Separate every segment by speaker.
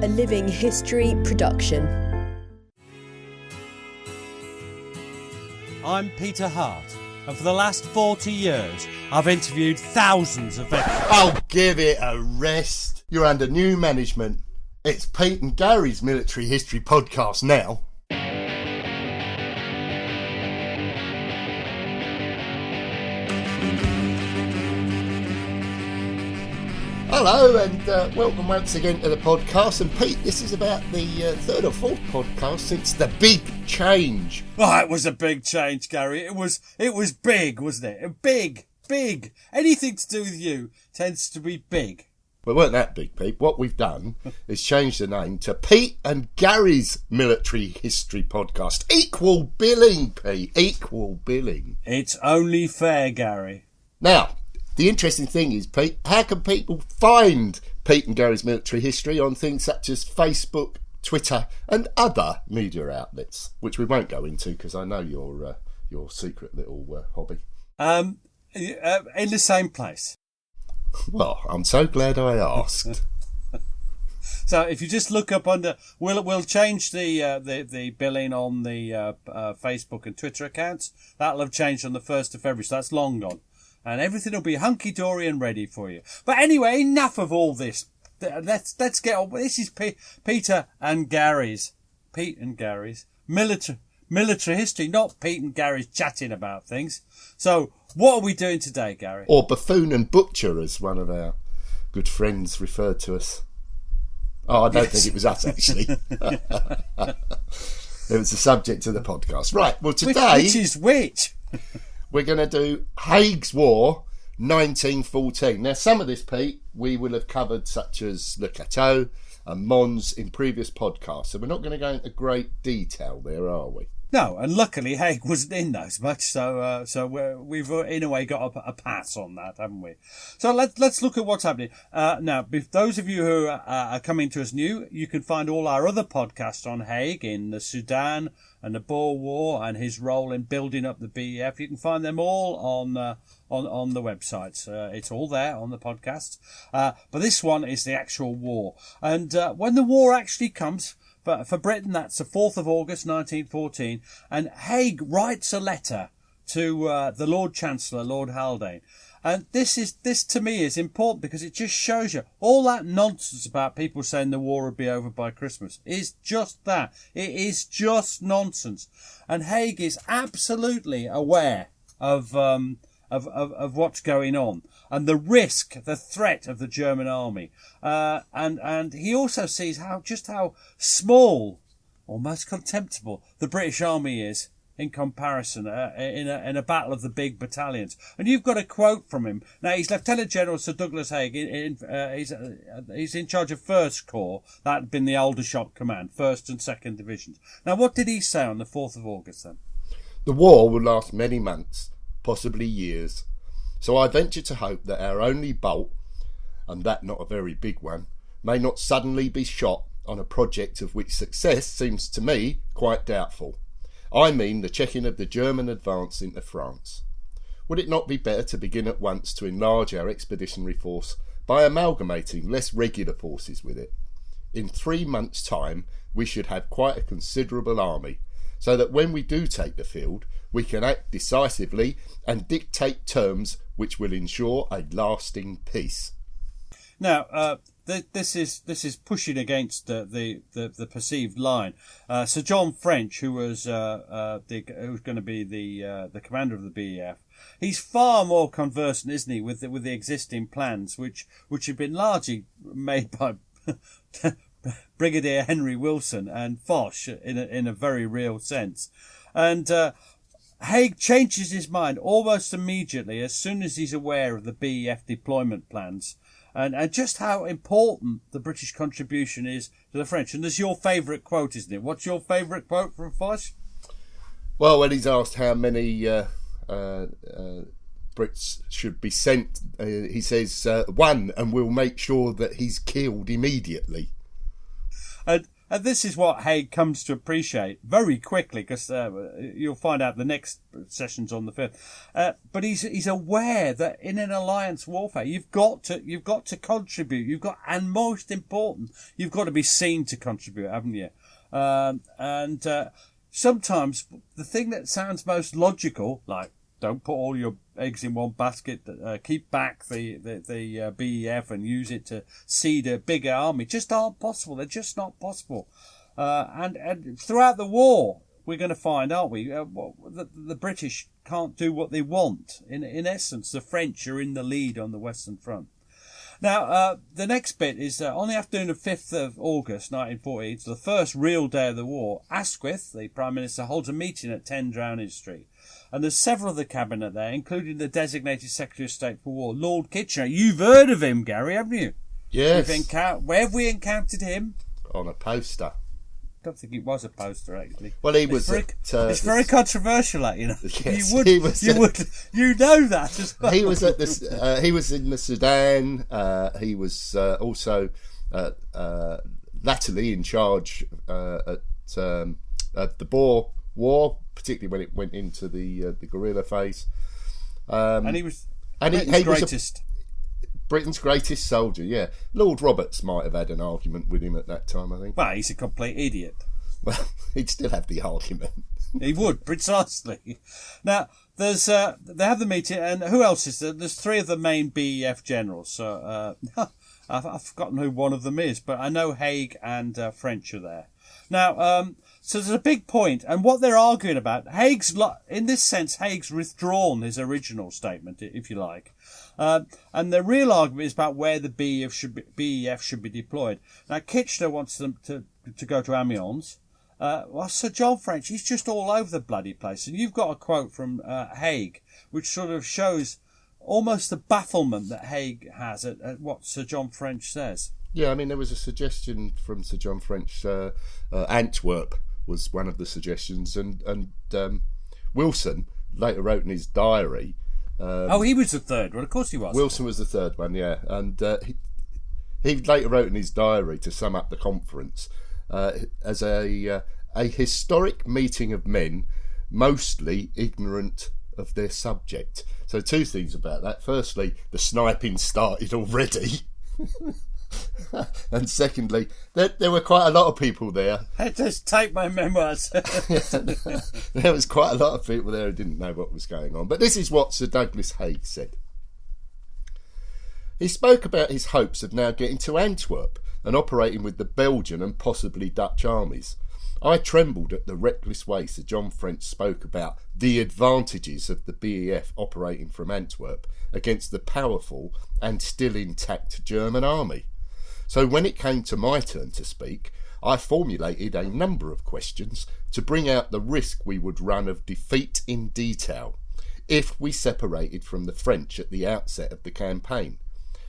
Speaker 1: a Living History production.
Speaker 2: I'm Peter Hart, and for the last 40 years, I've interviewed thousands of veterans.
Speaker 3: Oh, give it a rest. You're under new management. It's Pete and Gary's Military History podcast now. Hello and welcome once again to the podcast. And Pete, this is about the third or fourth podcast since the big change.
Speaker 2: Oh, it was a big change, Gary. It was big, wasn't it? Big. Anything to do with you tends to be big.
Speaker 3: Well, it weren't that big, Pete. What we've done is change the name to Pete and Gary's Military History podcast. Equal billing, Pete. Equal billing.
Speaker 2: It's only fair, Gary.
Speaker 3: Now, the interesting thing is, Pete, how can people find Pete and Gary's Military History on things such as Facebook, Twitter and other media outlets, which we won't go into because I know your secret little hobby.
Speaker 2: In the same place.
Speaker 3: Well, I'm so glad I asked.
Speaker 2: So if you just look up under, we'll change the billing on the Facebook and Twitter accounts. That'll have changed on the 1st of February, so that's long gone. And everything will be hunky-dory and ready for you. But anyway, enough of all this. Let's get on. This is Peter and Gary's military history, not Pete and Gary's chatting about things. So what are we doing today, Gary?
Speaker 3: Or buffoon and butcher, as one of our good friends referred to us. Oh, I don't think it was us, actually. It was the subject of the podcast. Right, well, today...
Speaker 2: Which is which?
Speaker 3: We're going to do Haig's War, 1914. Now, some of this, Pete, we will have covered, such as Le Cateau and Mons in previous podcasts. So we're not going to go into great detail there, are we?
Speaker 2: No, and luckily Haig wasn't in those much, so we've in a way got a pass on that, haven't we? So let's look at what's happening now. Those of you who are coming to us new, you can find all our other podcasts on Haig in the Sudan and the Boer War and his role in building up the BEF. You can find them all on the website. It's all there on the podcast. But this one is the actual war, and when the war actually comes. But for Britain, that's the 4th of August, 1914. And Haig writes a letter to the Lord Chancellor, Lord Haldane. And this to me is important because it just shows you all that nonsense about people saying the war would be over by Christmas is just that. It is just nonsense. And Haig is absolutely aware of what's going on and the risk, the threat of the German army. And he also sees how small, almost contemptible, the British army is in comparison in a battle of the big battalions. And you've got a quote from him. Now, he's Lieutenant General Sir Douglas Haig. He's in charge of 1st Corps. That had been the Aldershot Command, 1st and 2nd Divisions. Now, what did he say on the 4th of August then?
Speaker 3: The war will last many months, possibly years. So I venture to hope that our only bolt, and that not a very big one, may not suddenly be shot on a project of which success seems to me quite doubtful. I mean the checking of the German advance into France. Would it not be better to begin at once to enlarge our expeditionary force by amalgamating less regular forces with it? In 3 months' time we should have quite a considerable army, so that when we do take the field, we can act decisively and dictate terms which will ensure a lasting peace.
Speaker 2: Now, this is pushing against the perceived line. Sir John French, who was going to be the commander of the BEF, he's far more conversant, isn't he, with the existing plans, which had been largely made by Brigadier Henry Wilson and Foch in a very real sense. And Haig changes his mind almost immediately as soon as he's aware of the BEF deployment plans and just how important the British contribution is to the French. And there's your favourite quote, isn't it? What's your favourite quote from Foch?
Speaker 3: Well, when he's asked how many Brits should be sent, he says 1, and we'll make sure that he's killed immediately.
Speaker 2: And And this is what Haig comes to appreciate very quickly, because you'll find out the next session's on the 5th. But he's aware that in an alliance warfare, you've got to contribute. And most important, you've got to be seen to contribute, haven't you? Sometimes the thing that sounds most logical, like don't put all your eggs in one basket, keep back the BEF and use it to seed a bigger army, just aren't possible. They're just not possible. And throughout the war, we're going to find, aren't we, the British can't do what they want. In essence, the French are in the lead on the Western Front. Now, the next bit is on the afternoon of 5th of August 1940, it's the first real day of the war. Asquith, the Prime Minister, holds a meeting at 10 Downing Street. And there's several of the cabinet there, including the designated Secretary of State for War, Lord Kitchener. You've heard of him, Gary, haven't you?
Speaker 3: Yes.
Speaker 2: Where have we encountered him?
Speaker 3: On a poster.
Speaker 2: I don't think it was a poster, actually.
Speaker 3: Well, he was.
Speaker 2: It's very controversial, that, you know.
Speaker 3: Yes,
Speaker 2: you know that as well.
Speaker 3: He was at this. He was in the Sudan. He was also latterly in charge at the Boer War, particularly when it went into the guerrilla phase. And he was Britain's greatest soldier, yeah. Lord Roberts might have had an argument with him at that time, I think.
Speaker 2: Well, he's a complete idiot.
Speaker 3: Well, he'd still have the argument.
Speaker 2: He would, precisely. Now, they have the meeting, and who else is there? There's 3 of the main BEF generals. So I've forgotten who one of them is, but I know Haig and French are there. Now, so there's a big point, and what they're arguing about, in this sense, Haig's withdrawn his original statement, if you like. And the real argument is about where the BEF should be deployed. Now, Kitchener wants them to go to Amiens. Well, Sir John French, he's just all over the bloody place. And you've got a quote from Haig, which sort of shows almost the bafflement that Haig has at what Sir John French says.
Speaker 3: Yeah, I mean, there was a suggestion from Sir John French. Antwerp was one of the suggestions, and Wilson later wrote in his diary.
Speaker 2: He was the third one. Of course he was.
Speaker 3: Wilson was the third one, yeah. And he later wrote in his diary, to sum up the conference, as a historic meeting of men mostly ignorant of their subject. So 2 things about that. Firstly, the sniping started already. And secondly, there were quite a lot of people there.
Speaker 2: Just take my memoirs.
Speaker 3: There was quite a lot of people there who didn't know what was going on. But this is what Sir Douglas Haig said. He spoke about his hopes of now getting to Antwerp and operating with the Belgian and possibly Dutch armies. I trembled at the reckless way Sir John French spoke about the advantages of the BEF operating from Antwerp against the powerful and still intact German army. So when it came to my turn to speak, I formulated a number of questions to bring out the risk we would run of defeat in detail if we separated from the French at the outset of the campaign.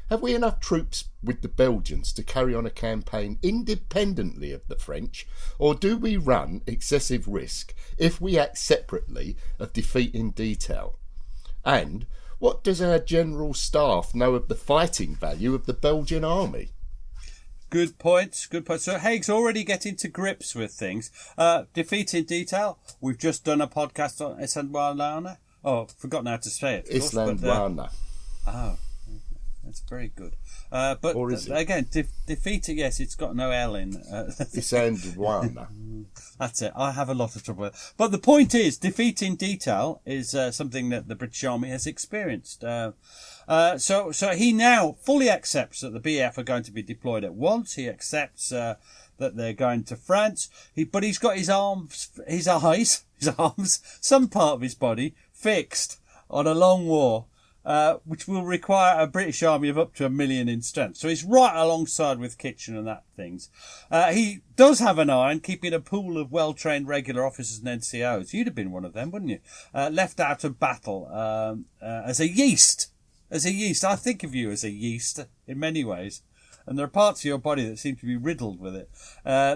Speaker 3: Have we enough troops with the Belgians to carry on a campaign independently of the French, or do we run excessive risk if we act separately of defeat in detail? And what does our general staff know of the fighting value of the Belgian army?
Speaker 2: Good point. So Haig's already getting to grips with things. Defeat in detail. We've just done a podcast on Isandwana. Oh, forgotten how to say it.
Speaker 3: Isandwana.
Speaker 2: Oh, that's very good. But
Speaker 3: or is it?
Speaker 2: Again, defeat, yes, it's got no L in.
Speaker 3: Isandwana.
Speaker 2: That's it. I have a lot of trouble with it. But the point is, defeat in detail is something that the British Army has experienced. So he now fully accepts that the BF are going to be deployed at once. He accepts that they're going to France. But he's got his eyes, some part of his body fixed on a long war, which will require a British army of up to 1 million in strength. So he's right alongside with Kitchener and that things. He does have an eye on keeping a pool of well-trained regular officers and NCOs. You'd have been one of them, wouldn't you? Left out of battle as a yeast. I think of you as a yeast in many ways. And there are parts of your body that seem to be riddled with it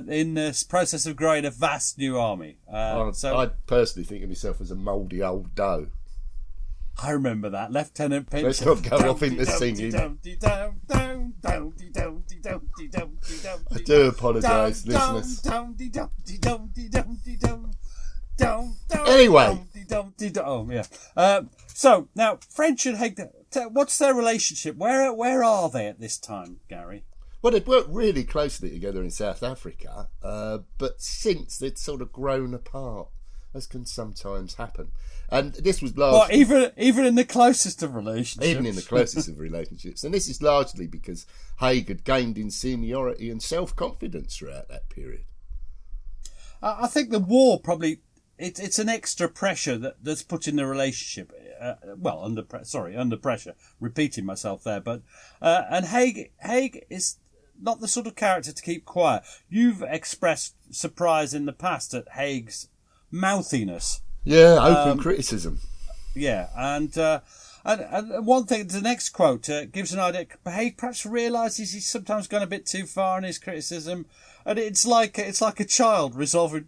Speaker 2: in this process of growing a vast new army.
Speaker 3: I personally think of myself as a mouldy old dough.
Speaker 2: I remember that. Lieutenant Pinch.
Speaker 3: Let's not go off into singing. I do apologise, listeners. Anyway.
Speaker 2: Oh, yeah. So, now, French and Haig, what's their relationship? Where are they at this time, Gary?
Speaker 3: Well, they'd worked really closely together in South Africa, but since they'd sort of grown apart, as can sometimes happen. And this was largely...
Speaker 2: Well, even in the closest of relationships.
Speaker 3: Even in the closest of relationships. And this is largely because Haig had gained in seniority and self-confidence throughout that period.
Speaker 2: I think the war probably... It's an extra pressure that's put in the relationship. Under pressure. Repeating myself there, but and Haig is not the sort of character to keep quiet. You've expressed surprise in the past at Haig's mouthiness.
Speaker 3: Yeah, open criticism.
Speaker 2: Yeah, and one thing, the next quote gives an idea. Haig perhaps realises he's sometimes gone a bit too far in his criticism. And it's like a child resolving,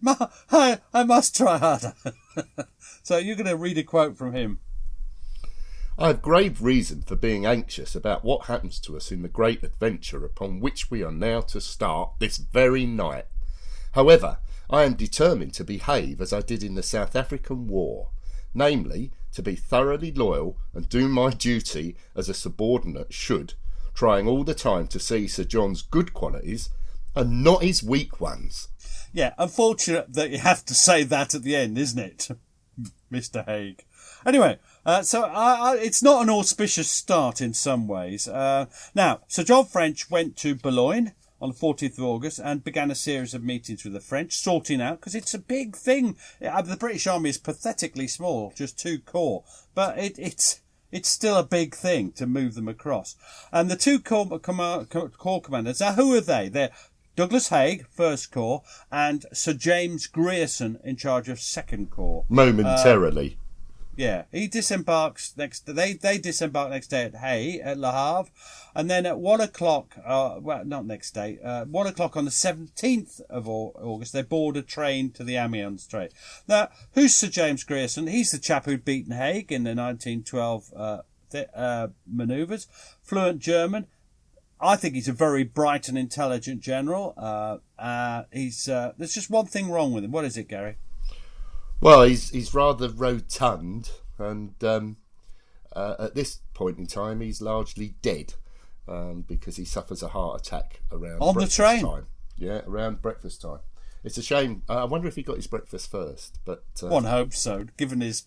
Speaker 2: I must try harder. So you're going to read a quote from him.
Speaker 3: I have grave reason for being anxious about what happens to us in the great adventure upon which we are now to start this very night. However, I am determined to behave as I did in the South African War, namely, to be thoroughly loyal and do my duty as a subordinate should, trying all the time to see Sir John's good qualities and not his weak ones.
Speaker 2: Yeah, unfortunate that you have to say that at the end, isn't it, Mr. Haig? Anyway, so it's not an auspicious start in some ways. Now, Sir John French went to Boulogne on the 14th of August and began a series of meetings with the French, sorting out, because it's a big thing. The British Army is pathetically small, just 2 corps, but it's still a big thing to move them across. And the 2 corps commanders, now who are they? They're Douglas Haig, 1st Corps, and Sir James Grierson in charge of 2nd Corps.
Speaker 3: Momentarily.
Speaker 2: Yeah, he disembarks they disembark next day at Le Havre, and then at 1 o'clock, not next day, 1 o'clock on the 17th of August, they board a train to the Amiens Strait. Now, who's Sir James Grierson? He's the chap who'd beaten Haig in the 1912 manoeuvres, fluent German. I think he's a very bright and intelligent general. There's just one thing wrong with him. What is it, Gary?
Speaker 3: Well, he's rather rotund, and at this point in time, he's largely dead because he suffers a heart attack around
Speaker 2: on
Speaker 3: breakfast
Speaker 2: the train
Speaker 3: time. Yeah, around breakfast time. It's a shame. I wonder if he got his breakfast first, but
Speaker 2: one hopes so, given his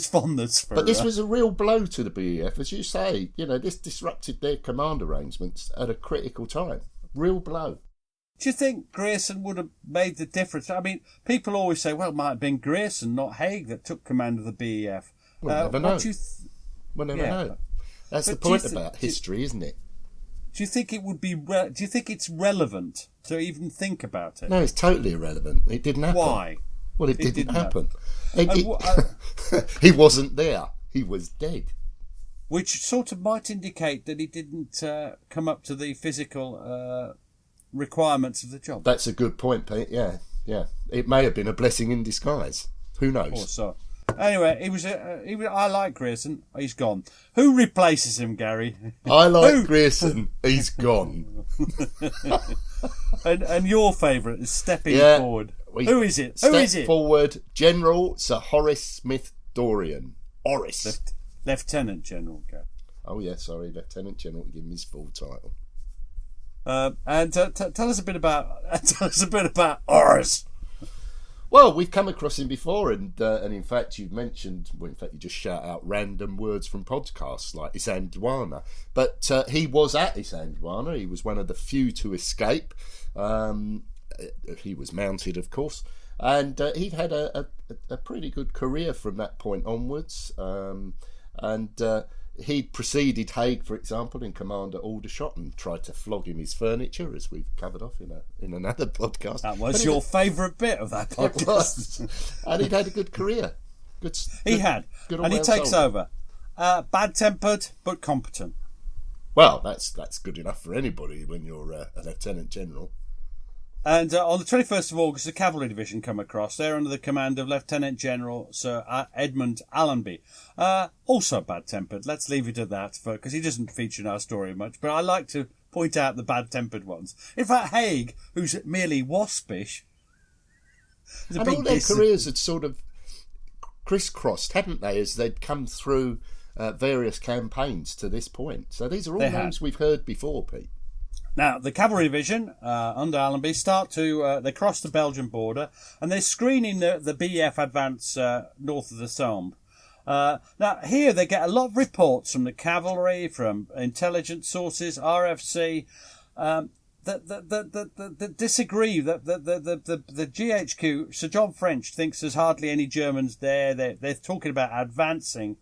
Speaker 2: fondness for.
Speaker 3: But this was a real blow to the BEF, as you say. You know, this disrupted their command arrangements at a critical time. Real blow.
Speaker 2: Do you think Grierson would have made the difference? I mean, people always say, well, it might have been Grierson, not Haig, that took command of the BEF.
Speaker 3: We'll never know. We'll never know. That's the point about history, isn't it?
Speaker 2: Do you think it would be? Do you think it's relevant to even think about it?
Speaker 3: No, it's totally irrelevant. It didn't happen.
Speaker 2: Why?
Speaker 3: Well, it didn't happen. He wasn't there. He was dead.
Speaker 2: Which sort of might indicate that he didn't come up to the physical requirements of the job.
Speaker 3: That's a good point, Pete. Yeah. It may have been a blessing in disguise. Who knows?
Speaker 2: Or so. Anyway, he was. I like Grierson. He's gone. Who replaces him, Gary?
Speaker 3: I like Grierson. He's gone.
Speaker 2: and your favourite is stepping forward. Who is it?
Speaker 3: Step forward, General Sir Horace Smith Dorian. Horace.
Speaker 2: Lieutenant General. Gary.
Speaker 3: Oh yeah, sorry, Lieutenant General. Give him his full title.
Speaker 2: And tell us a bit about Horace.
Speaker 3: Well, we've come across him before, and in fact, you've mentioned. Well, in fact, you just shout out random words from podcasts like Isandlwana. But he was at Isandlwana. He was one of the few to escape. He was mounted, of course, and he'd had a pretty good career from that point onwards. He'd preceded Haig, for example, in command at Aldershot and tried to flog him his furniture, as we've covered off in another podcast.
Speaker 2: That was your favourite bit of that podcast. It was.
Speaker 3: And he'd had a good career.
Speaker 2: He takes over. Bad-tempered, but competent.
Speaker 3: Well, that's good enough for anybody when you're a Lieutenant General.
Speaker 2: And on the 21st of August, the Cavalry Division come across. They're under the command of Lieutenant General Sir Edmund Allenby. Also bad-tempered. Let's leave it at that, because he doesn't feature in our story much. But I like to point out the bad-tempered ones. In fact, Haig, who's merely waspish...
Speaker 3: And all their careers had sort of crisscrossed, hadn't they, as they'd come through various campaigns to this point. So these are all names we've heard before, Pete.
Speaker 2: Now, the Cavalry Division, under Allenby, they cross the Belgian border, and they're screening the BEF advance north of the Sambre. Now, here they get a lot of reports from the cavalry, from intelligence sources, RFC, that disagree. That the GHQ, Sir John French, thinks there's hardly any Germans there. They're talking about advancing.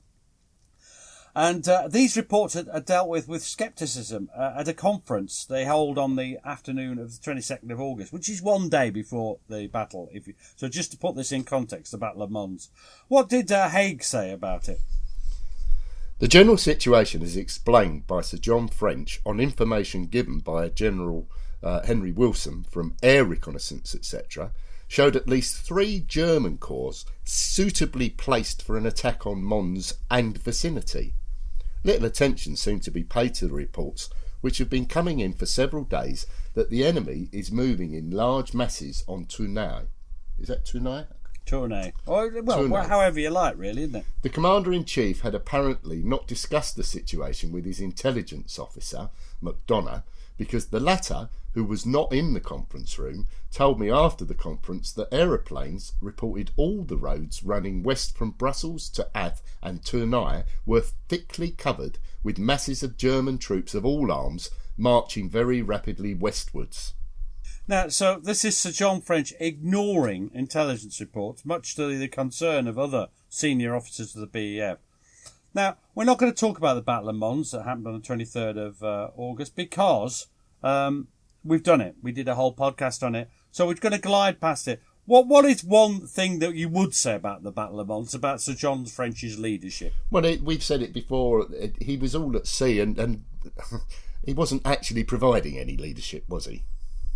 Speaker 2: And these reports are dealt with scepticism at a conference they hold on the afternoon of the 22nd of August, which is one day before the battle. So just to put this in context, the Battle of Mons. What did Haig say about it?
Speaker 3: The general situation is explained by Sir John French on information given by General Henry Wilson from air reconnaissance, etc., showed at least 3 German corps suitably placed for an attack on Mons and vicinity. Little attention seemed to be paid to the reports, which have been coming in for several days, that the enemy is moving in large masses on Tournai. Is that Tournai?
Speaker 2: Tournai. Well, however you like, really, isn't it?
Speaker 3: The Commander-in-Chief had apparently not discussed the situation with his intelligence officer, McDonough, because the latter, who was not in the conference room, told me after the conference that aeroplanes reported all the roads running west from Brussels to Ath and Tournai were thickly covered with masses of German troops of all arms marching very rapidly westwards.
Speaker 2: Now, so this is Sir John French ignoring intelligence reports, much to the concern of other senior officers of the BEF. Now, we're not going to talk about the Battle of Mons that happened on the 23rd of August because we've done it. We did a whole podcast on it. So we're going to glide past it. What is one thing that you would say about the Battle of Mons, about Sir John French's leadership?
Speaker 3: Well, we've said it before. He was all at sea and he wasn't actually providing any leadership, was he?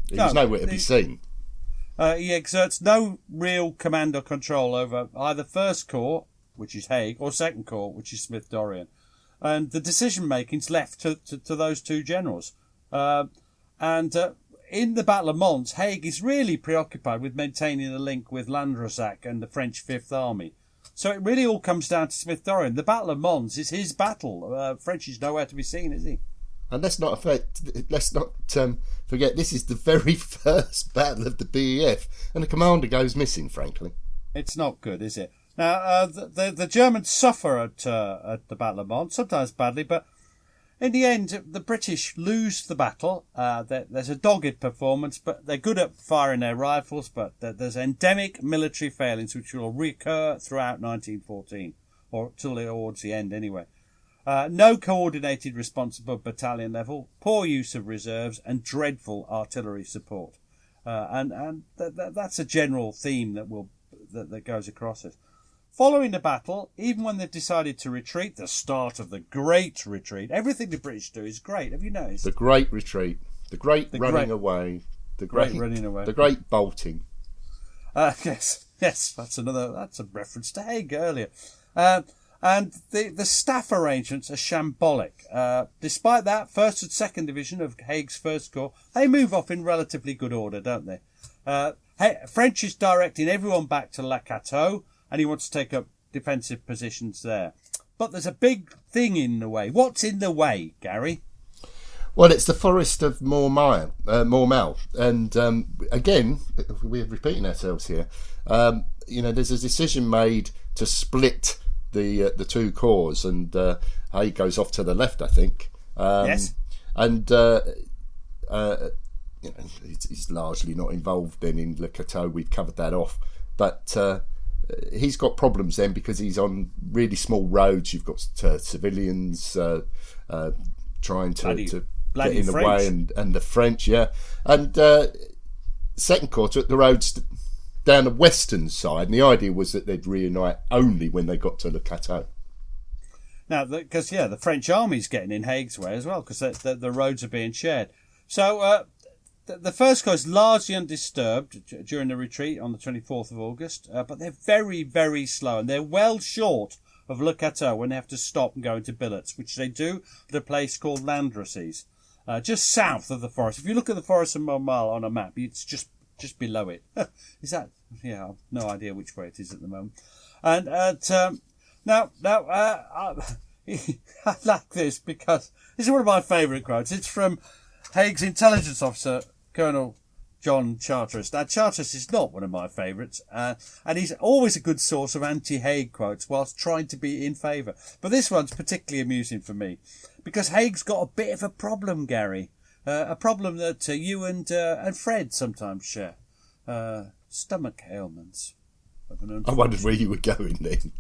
Speaker 3: He was nowhere to be seen.
Speaker 2: He exerts no real command or control over either First Corps, which is Haig, or Second Corps, which is Smith-Dorrien. And the decision-making's left to those two generals. In the Battle of Mons, Haig is really preoccupied with maintaining a link with Landresac and the French Fifth Army. So it really all comes down to Smith-Dorrien. The Battle of Mons is his battle. French is nowhere to be seen, is he?
Speaker 3: And let's not forget, this is the very first battle of the BEF, and the commander goes missing, frankly.
Speaker 2: It's not good, is it? Now, the Germans suffer at the Battle of Mons, sometimes badly, but in the end, the British lose the battle. There's a dogged performance, but they're good at firing their rifles, but there's endemic military failings which will recur throughout 1914, or till towards the end anyway. No coordinated response above battalion level, poor use of reserves, and dreadful artillery support. That's a general theme that goes across it. Following the battle, even when they've decided to retreat, the start of the Great Retreat, everything the British do is great. Have you noticed?
Speaker 3: The Great Retreat, the Great Running Away, the Great Running Away, the Great Bolting.
Speaker 2: Yes, that's a reference to Haig earlier. And the staff arrangements are shambolic. Despite that, 1st and 2nd Division of Haig's First Corps, they move off in relatively good order, don't they? French is directing everyone back to Le Cateau, and he wants to take up defensive positions there. But there's a big thing in the way. What's in the way, Gary?
Speaker 3: Well, it's the forest of Mormal. And again, we're repeating ourselves here. There's a decision made to split the two corps, and Haig goes off to the left, I think.
Speaker 2: Yes.
Speaker 3: And he's largely not involved then in Le Cateau. We've covered that off, but he's got problems then because he's on really small roads. You've got civilians trying to get in the way, and the French, and Second Corps took the roads down the western side, and the idea was that they'd reunite only when they got to Le Cateau.
Speaker 2: Now, because the French army's getting in Haig's way as well, because the roads are being shared. So The first corps is largely undisturbed during the retreat on the 24th of August, but they're very, very slow, and they're well short of Le Cateau when they have to stop and go into billets, which they do at a place called Landrecies, just south of the forest. If you look at the forest of Montmal on a map, it's just below it. Is that? Yeah, I've no idea which way it is at the moment. And I like this because this is one of my favourite quotes. It's from Haig's intelligence officer, Colonel John Charteris. Now, Charteris is not one of my favourites, and he's always a good source of anti-Haig quotes whilst trying to be in favour. But this one's particularly amusing for me because Haig's got a bit of a problem, Gary. A problem that you and Fred sometimes share. Stomach ailments.
Speaker 3: I wondered where you were going then.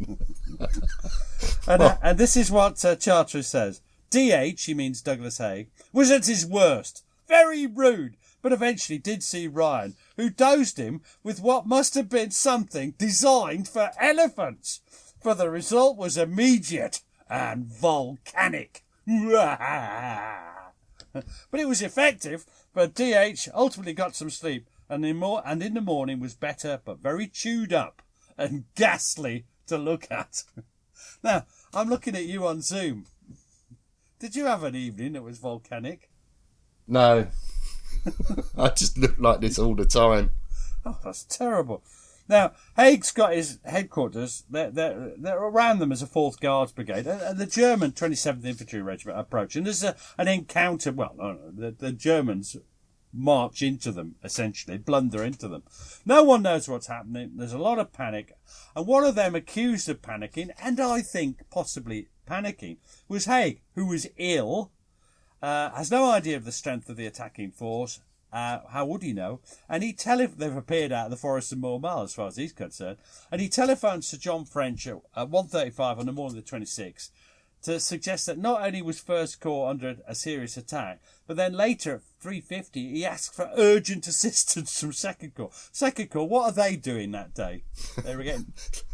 Speaker 2: And this is what Charteris says. DH, he means Douglas Haig, was at his worst. Very rude, but eventually did see Ryan, who dosed him with what must have been something designed for elephants. For the result was immediate and volcanic. But it was effective, but DH ultimately got some sleep, and in the morning was better, but very chewed up and ghastly to look at. Now, I'm looking at you on Zoom. Did you have an evening that was volcanic?
Speaker 3: No. I just look like this all the time.
Speaker 2: Oh, that's terrible. Now, Haig's got his headquarters. They're around them as a 4th Guards Brigade. And the German 27th Infantry Regiment approach. And there's an encounter. Well, no, the Germans march into them, essentially, blunder into them. No one knows what's happening. There's a lot of panic. And one of them accused of panicking, and I think possibly panicking, was Haig, who was ill, has no idea of the strength of the attacking force. How would he know? And they've appeared out of the forest of Montmal, as far as he's concerned. And he telephones Sir John French at 1:35 on the morning of the 26th to suggest that not only was First Corps under a serious attack, but then later at 3:50 he asked for urgent assistance from Second Corps. Second Corps, what are they doing that day? They were getting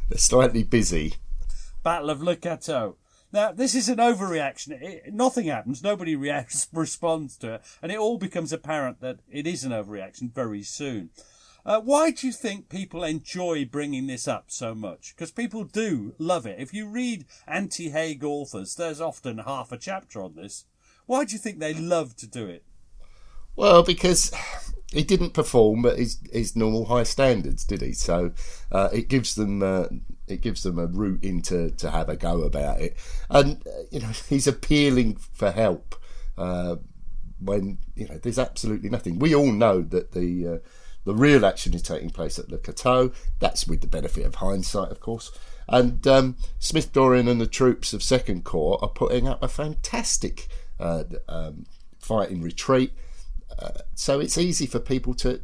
Speaker 3: They're slightly busy.
Speaker 2: Battle of Le Cateau. Now, this is an overreaction. Nothing happens. Nobody responds to it. And it all becomes apparent that it is an overreaction very soon. Why do you think people enjoy bringing this up so much? Because people do love it. If you read anti-Haig authors, there's often half a chapter on this. Why do you think they love to do it?
Speaker 3: Well, because he didn't perform at his normal high standards, did he? So it gives them a route into to have a go about it, and he's appealing for help when there's absolutely nothing. We all know that the real action is taking place at Le Cateau. That's with the benefit of hindsight, of course. And Smith Dorrien and the troops of Second Corps are putting up a fantastic fighting retreat. So it's easy for people to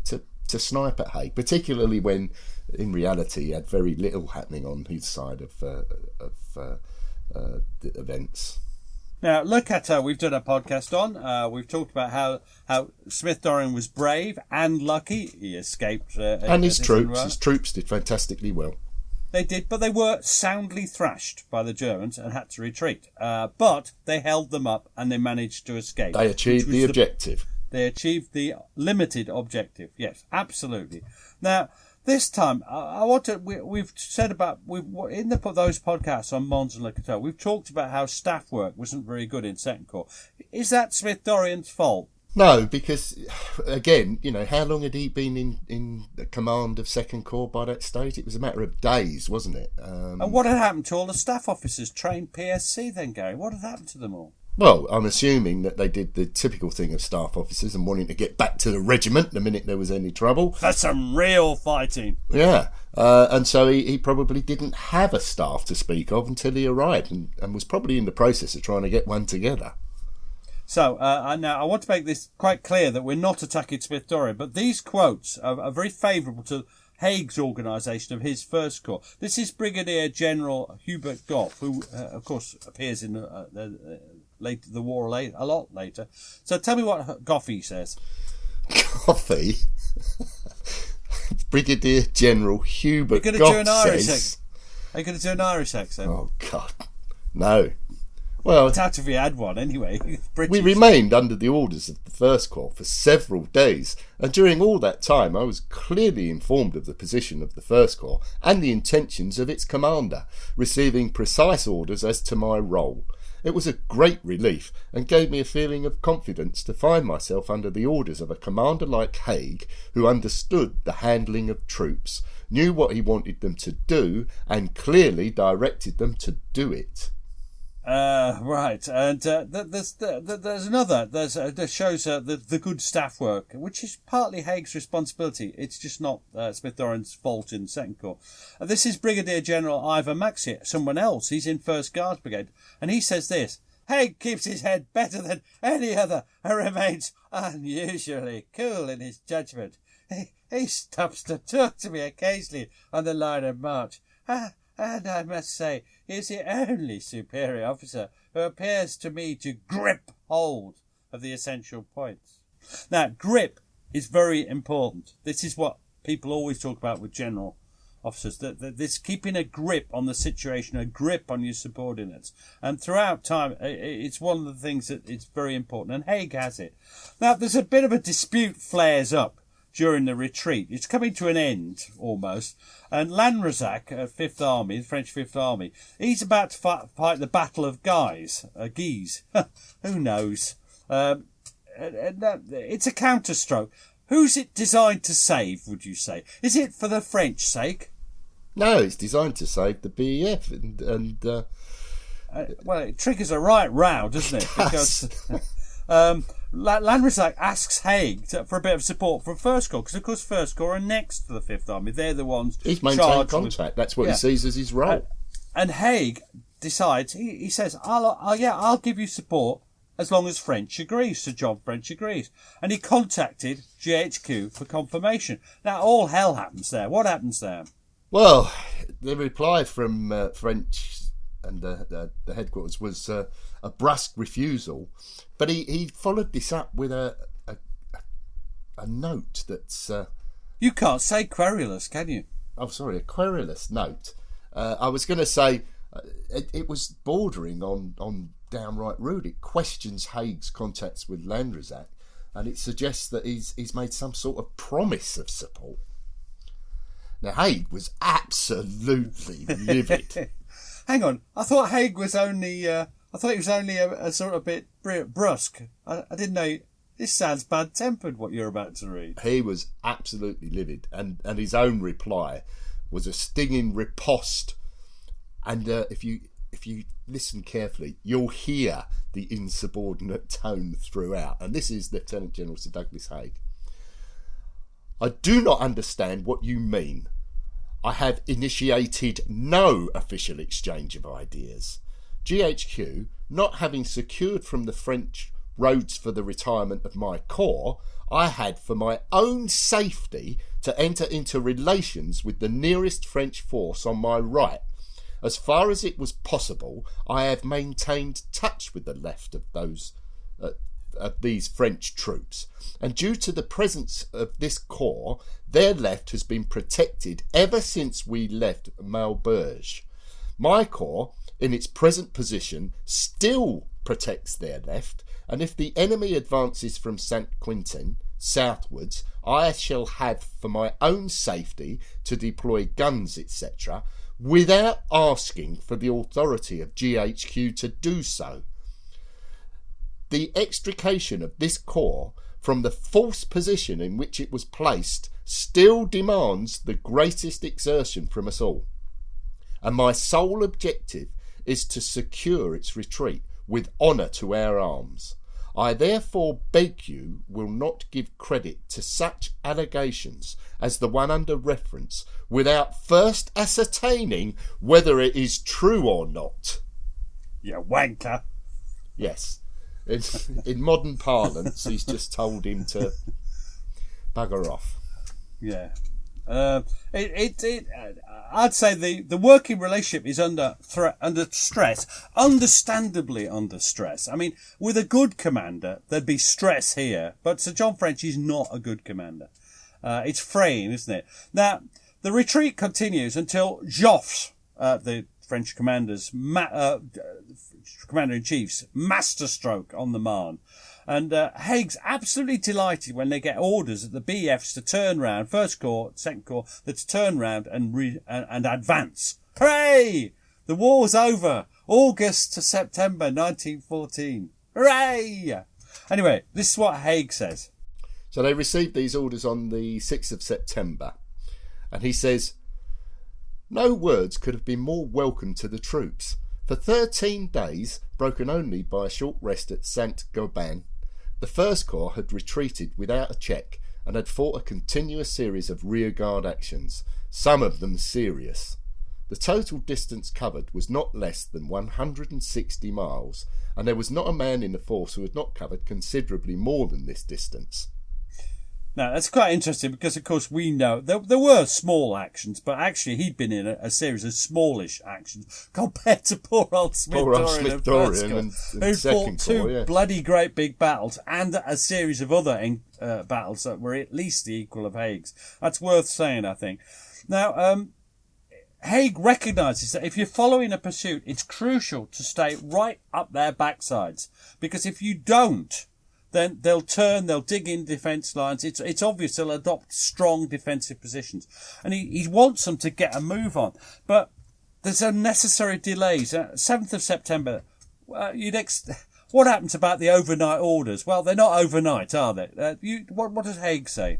Speaker 3: snipe at Haig, particularly when, in reality, he had very little happening on his side of the events.
Speaker 2: Now, Le Cateau, we've done a podcast on. We've talked about how Smith Dorrien was brave and lucky. He escaped.
Speaker 3: And his troops did fantastically well.
Speaker 2: They did, but they were soundly thrashed by the Germans and had to retreat. But they held them up and they managed to escape.
Speaker 3: They achieved the objective.
Speaker 2: They achieved the limited objective. Yes, absolutely. Now, this time, I want to. We've said about in those podcasts on Mons and Le Cateau, we've talked about how staff work wasn't very good in Second Corps. Is that Smith Dorrien's fault?
Speaker 3: No, because again, how long had he been in the command of Second Corps by that stage? It was a matter of days, wasn't it?
Speaker 2: And what had happened to all the staff officers trained PSC then, Gary? What had happened to them all?
Speaker 3: Well, I'm assuming that they did the typical thing of staff officers and wanting to get back to the regiment the minute there was any trouble.
Speaker 2: That's some real fighting.
Speaker 3: Yeah, and so he probably didn't have a staff to speak of until he arrived and was probably in the process of trying to get one together.
Speaker 2: So, now I want to make this quite clear that we're not attacking Smith Dorrien, but these quotes are very favourable to Haig's organisation of his First Corps. This is Brigadier General Hubert Goff, who, of course, appears in the war a lot later. So tell me what Goffy says.
Speaker 3: Goffy? Brigadier General Hubert Goff says...
Speaker 2: Are you going to do an Irish accent?
Speaker 3: Oh, God. No. Well,
Speaker 2: I doubt if he had one anyway.
Speaker 3: we remained under the orders of the First Corps for several days, and during all that time I was clearly informed of the position of the First Corps and the intentions of its commander, receiving precise orders as to my role. It was a great relief and gave me a feeling of confidence to find myself under the orders of a commander like Haig, who understood the handling of troops, knew what he wanted them to do, and clearly directed them to do it.
Speaker 2: Right, and there's another. That shows the good staff work, which is partly Haig's responsibility. It's just not Smith-Doran's fault in the Second Corps. This is Brigadier General Ivor Maxey, someone else. He's in First Guards Brigade, and he says this: Haig keeps his head better than any other and remains unusually cool in his judgment. He stops to talk to me occasionally on the line of march. And I must say, he is the only superior officer who appears to me to grip hold of the essential points. Now, grip is very important. This is what people always talk about with general officers, that this keeping a grip on the situation, a grip on your subordinates. And throughout time, it's one of the things that it's very important, and Haig has it. Now, there's a bit of a dispute flares up during the retreat. It's coming to an end, almost. And Lanrezac, Fifth Army, the French Fifth Army, he's about to fight the Battle of Guise. Who knows? It's a counterstroke. Who's it designed to save, would you say? Is it for the French sake?
Speaker 3: No, it's designed to save the BEF.
Speaker 2: Well, it triggers a right row, doesn't it? Because Lanrezac asks Haig for a bit of support from First Corps, because of course First Corps are next to the Fifth Army. They're the ones
Speaker 3: he's maintained contact. That's what he sees as his role.
Speaker 2: And Haig decides, he says, I'll give you support as long as French agrees. Sir John French agrees. And he contacted GHQ for confirmation. Now all hell happens there. What happens there?
Speaker 3: Well, the reply from French and the headquarters was a brusque refusal, but he followed this up with a note that's...
Speaker 2: You can't say querulous, can you?
Speaker 3: Oh, sorry, a querulous note. I was going to say it was bordering on downright rude. It questions Haig's contacts with Lanrezac, and it suggests that he's made some sort of promise of support. Now, Haig was absolutely livid.
Speaker 2: Hang on, I thought Haig was only... I thought he was only a sort of bit brusque. I didn't know... This sounds bad-tempered, what you're about to read.
Speaker 3: He was absolutely livid, and his own reply was a stinging riposte. And if you listen carefully, you'll hear the insubordinate tone throughout. And this is Lieutenant General Sir Douglas Haig. I do not understand what you mean. I have initiated no official exchange of ideas. GHQ, not having secured from the French roads for the retirement of my corps, I had for my own safety to enter into relations with the nearest French force on my right. As far as it was possible, I have maintained touch with the left of these French troops, and due to the presence of this corps, their left has been protected ever since we left Maubeuge. My corps, in its present position, still protects their left, and if the enemy advances from St. Quentin southwards, I shall have for my own safety to deploy guns, etc., without asking for the authority of GHQ to do so. The extrication of this corps from the false position in which it was placed still demands the greatest exertion from us all, and my sole objective is to secure its retreat with honour to our arms. I therefore beg you will not give credit to such allegations as the one under reference without first ascertaining whether it is true or not.
Speaker 2: You wanker.
Speaker 3: Yes. In modern parlance, he's just told him to bugger off.
Speaker 2: Yeah. I'd say the working relationship is under stress, understandably under stress. I mean, with a good commander, there'd be stress here, but Sir John French is not a good commander. It's fraying, isn't it? Now, the retreat continues until Joffre, the French commander's Commander-in-Chief's masterstroke on the Marne. And Haig's absolutely delighted when they get orders at the BFs to turn round, First Corps, Second Corps, to turn round and advance. Hooray! The war's over. August to September 1914. Hooray! Anyway, this is what Haig says.
Speaker 3: So they received these orders on the 6th of September. And he says, "No words could have been more welcome to the troops. For 13 days, broken only by a short rest at Saint-Gobain, the First Corps had retreated without a check and had fought a continuous series of rearguard actions, some of them serious. The total distance covered was not less than 160 miles, and there was not a man in the force who had not covered considerably more than this distance."
Speaker 2: Now, that's quite interesting because, of course, we know there were small actions, but actually he'd been in a series of smallish actions compared to poor old Smith-Dorrien who fought two bloody great big battles and a series of other battles that were at least the equal of Haig's. That's worth saying, I think. Now, Haig recognises that if you're following a pursuit, it's crucial to stay right up their backsides, because if you don't, then they'll dig in defence lines. It's obvious they'll adopt strong defensive positions. And he wants them to get a move on. But there's unnecessary delays. 7th of September, what happens about the overnight orders? Well, they're not overnight, are they? What does Haig say?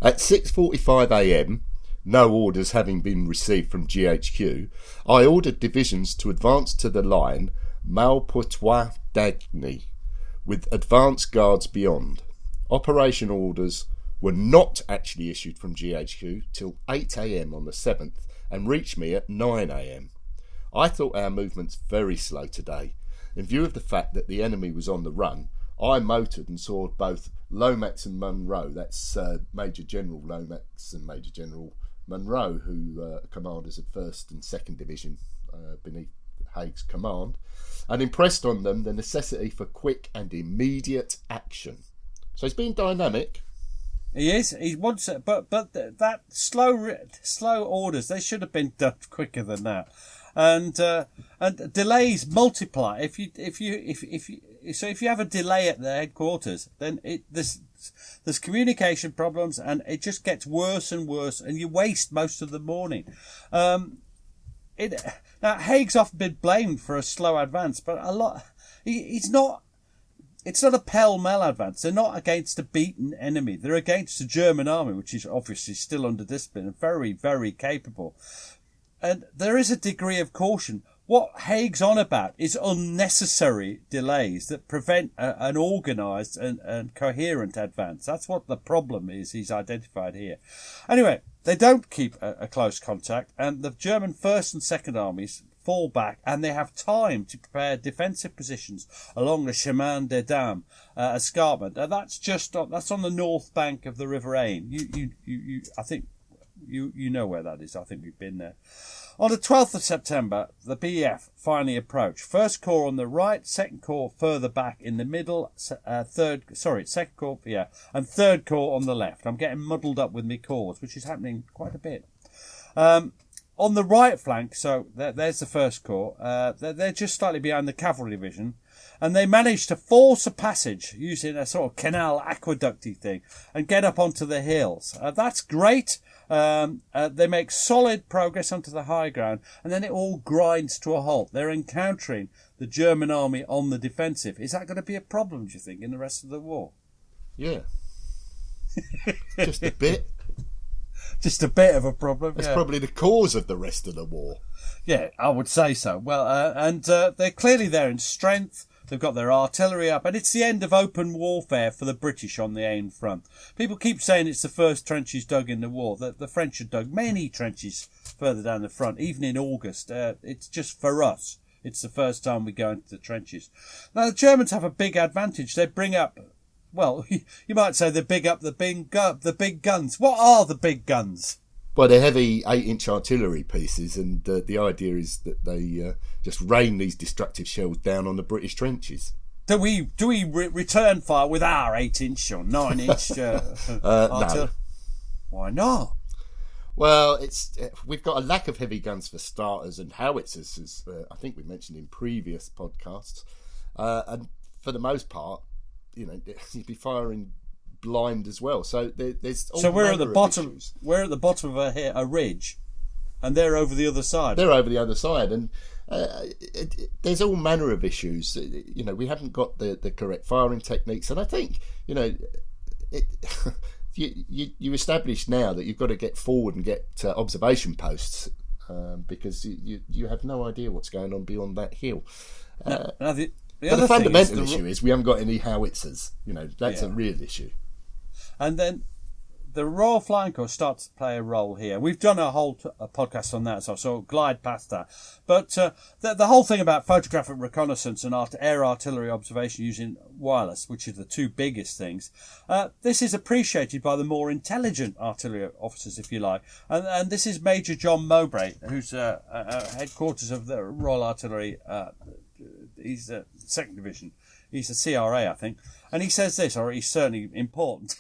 Speaker 3: At 6:45 a.m, no orders having been received from GHQ, I ordered divisions to advance to the line Malpotois-Dagny, with advance guards beyond. Operation orders were not actually issued from GHQ till 8 a.m. on the 7th and reached me at 9 a.m. I thought our movements very slow today. In view of the fact that the enemy was on the run, I motored and saw both Lomax and Munro, that's Major General Lomax and Major General Munro, who are commanders of 1st and 2nd Division beneath Haig's command, and impressed on them the necessity for quick and immediate action. So he's been dynamic.
Speaker 2: He is. He wants it, but that slow orders, they should have been done quicker than that. And delays multiply. If you have a delay at the headquarters, then there's communication problems, and it just gets worse and worse, and you waste most of the morning. Now, Haig's often been blamed for a slow advance, but it's not a pell-mell advance. They're not against a beaten enemy. They're against the German army, which is obviously still under discipline and very, very capable. And there is a degree of caution. What Haig's on about is unnecessary delays that prevent an organised and coherent advance. That's what the problem is he's identified here. Anyway, they don't keep a close contact, and the German 1st and 2nd armies fall back, and they have time to prepare defensive positions along the Chemin des Dames escarpment. That's on the north bank of the River Aisne. I think you know where that is. I think we've been there. On the 12th of September, the BF finally approached. First Corps on the right, Second Corps further back in the middle, Second Corps, and Third Corps on the left. I'm getting muddled up with my corps, which is happening quite a bit. On the right flank, so there's the First Corps, they're just slightly behind the cavalry division, and they managed to force a passage using a sort of canal aqueducty thing and get up onto the hills. That's great. They make solid progress onto the high ground, and then it all grinds to a halt. They're encountering the German army on the defensive. Is that going to be a problem, do you think, in the rest of the war?
Speaker 3: Yeah. Just a bit.
Speaker 2: Just a bit of a problem.
Speaker 3: That's probably the cause of the rest of the war.
Speaker 2: Yeah, I would say so. Well, and they're clearly there in strength. They've got their artillery up, and it's the end of open warfare for the British on the Aisne front. People keep saying it's the first trenches dug in the war. The French had dug many trenches further down the front, even in August. It's just for us. It's the first time we go into the trenches. Now, the Germans have a big advantage. They bring up, well, you might say they big up the big guns. What are the big guns?
Speaker 3: Well, they're heavy 8-inch artillery pieces, and the idea is that they just rain these destructive shells down on the British trenches.
Speaker 2: Do we return fire with our 8-inch or 9-inch artillery?
Speaker 3: No.
Speaker 2: Why not?
Speaker 3: Well, we've got a lack of heavy guns for starters and howitzers, as I think we mentioned in previous podcasts. And for the most part, you'd be firing blind as well. So there's all
Speaker 2: we're at the bottom.
Speaker 3: Issues.
Speaker 2: We're at the bottom of a ridge, and they're over the other side.
Speaker 3: They're over the other side, and there's all manner of issues. We haven't got the correct firing techniques, and I think you establish now that you've got to get forward and get
Speaker 2: observation
Speaker 3: posts because you have no idea what's going on beyond that hill. The fundamental issue is we haven't got any howitzers. That's a real issue.
Speaker 2: And then the Royal Flying Corps starts to play a role here. We've done a whole podcast on that, so I'll glide past that. But the whole thing about photographic reconnaissance and air artillery observation using wireless, which are the two biggest things, this is appreciated by the more intelligent artillery officers, if you like. And this is Major John Mowbray, who's headquarters of the Royal Artillery. He's the 2nd Division. He's the CRA, I think. And he says this, or he's certainly important.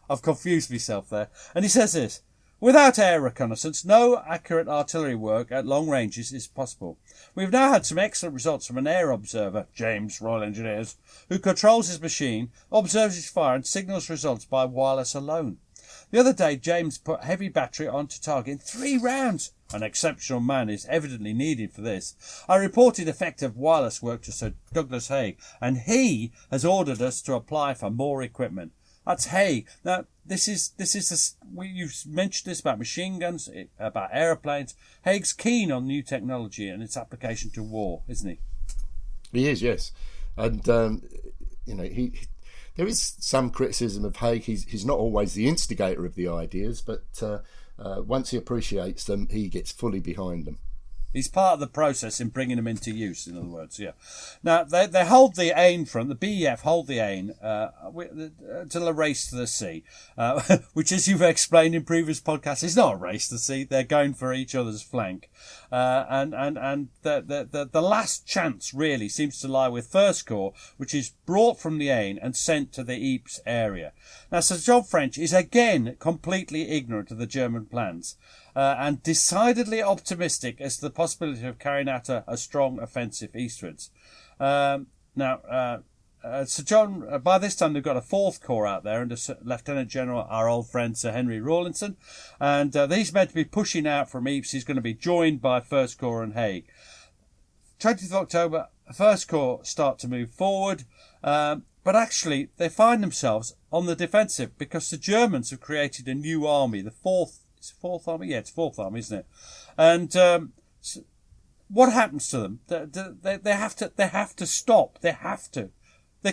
Speaker 2: I've confused myself there. And he says this: without air reconnaissance, no accurate artillery work at long ranges is possible. We've now had some excellent results from an air observer, James, Royal Engineers, who controls his machine, observes his fire and signals results by wireless alone. The other day, James put heavy battery onto target in 3 rounds. An exceptional man is evidently needed for this. I reported effective wireless work to Sir Douglas Haig, and he has ordered us to apply for more equipment. That's Haig. Now, you've mentioned this about machine guns, about aeroplanes. Haig's keen on new technology and its application to war, isn't he?
Speaker 3: He is, yes. And, there is some criticism of Haig. He's not always the instigator of the ideas, but once he appreciates them, he gets fully behind them.
Speaker 2: He's part of the process in bringing them into use, in other words, yeah. Now, they hold the Ain front, the BEF hold the Ain until a race to the sea, which, as you've explained in previous podcasts, is not a race to the sea. They're going for each other's flank. And the last chance really seems to lie with First Corps, which is brought from the Ain and sent to the Ypres area. Now, Sir John French is again completely ignorant of the German plans. And decidedly optimistic as to the possibility of carrying out a strong offensive eastwards. Sir John, by this time they've got a 4th Corps out there under Lieutenant General, our old friend Sir Henry Rawlinson, and he's meant to be pushing out from Ypres. He's going to be joined by 1st Corps and Haig. 20th of October, 1st Corps start to move forward, but actually they find themselves on the defensive because the Germans have created a new army, the 4th Army? Yeah, it's 4th Army, isn't it? And what happens to them? They have to stop. They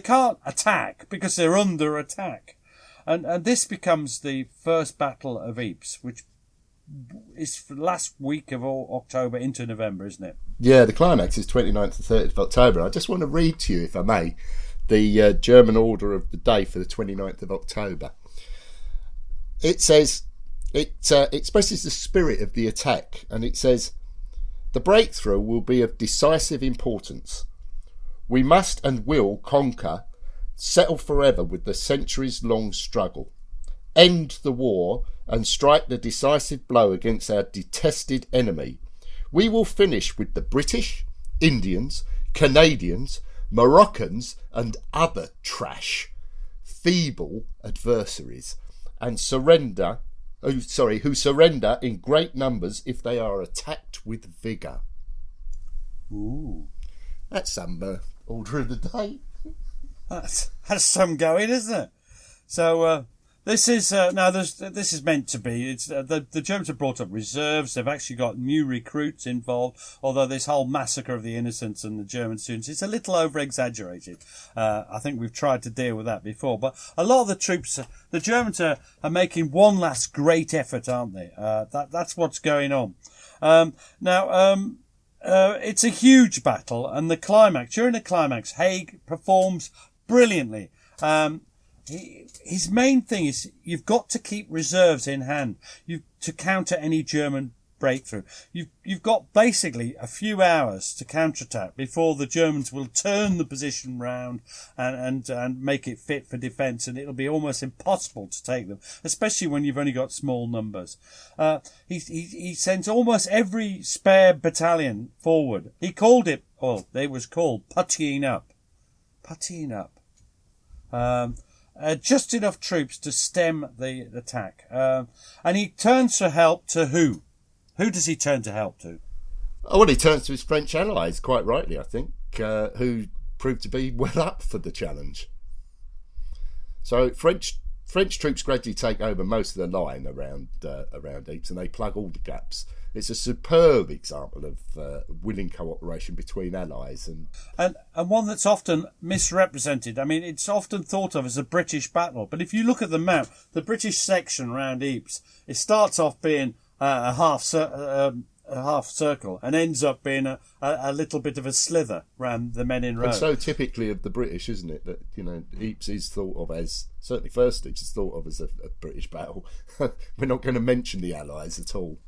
Speaker 2: can't attack because they're under attack. And this becomes the first battle of Ypres, which is the last week of October into November, isn't it?
Speaker 3: Yeah, the climax is 29th to 30th of October. I just want to read to you, if I may, the German order of the day for the 29th of October. It says... It expresses the spirit of the attack, and it says, the breakthrough will be of decisive importance. We must and will conquer, settle forever with the centuries-long struggle, end the war, and strike the decisive blow against our detested enemy. We will finish with the British, Indians, Canadians, Moroccans, and other trash, feeble adversaries, and who surrender in great numbers if they are attacked with vigour.
Speaker 2: Ooh.
Speaker 3: That's some order of the day.
Speaker 2: That's some going, isn't it? So this is this is meant to be. It's the Germans have brought up reserves. They've actually got new recruits involved. Although this whole massacre of the innocents and the German students, it's a little over exaggerated. I think we've tried to deal with that before. But a lot of the troops, the Germans are making one last great effort, aren't they? That's what's going on. It's a huge battle, and during the climax, Haig performs brilliantly. His main thing is you've got to keep reserves in hand to counter any German breakthrough. You've got basically a few hours to counterattack before the Germans will turn the position round and make it fit for defence, and it'll be almost impossible to take them, especially when you've only got small numbers. He sends almost every spare battalion forward. He called it, it was called puttying up. Puttying up. Just enough troops to stem the attack. And he turns for help to who? Who does he turn to help to?
Speaker 3: Oh, well, he turns to his French allies, quite rightly, I think, who proved to be well up for the challenge. So French troops gradually take over most of the line around Ypres, and they plug all the gaps. It's a superb example of willing cooperation between allies and
Speaker 2: one that's often misrepresented. I mean, it's often thought of as a British battle, but if you look at the map, the British section around Ypres, it starts off being a half circle and ends up being a little bit of a slither round the men in row.
Speaker 3: And so typically of the British, isn't it, that Ypres is thought of as, certainly first Ypres is thought of as a British battle. We're not going to mention the Allies at all.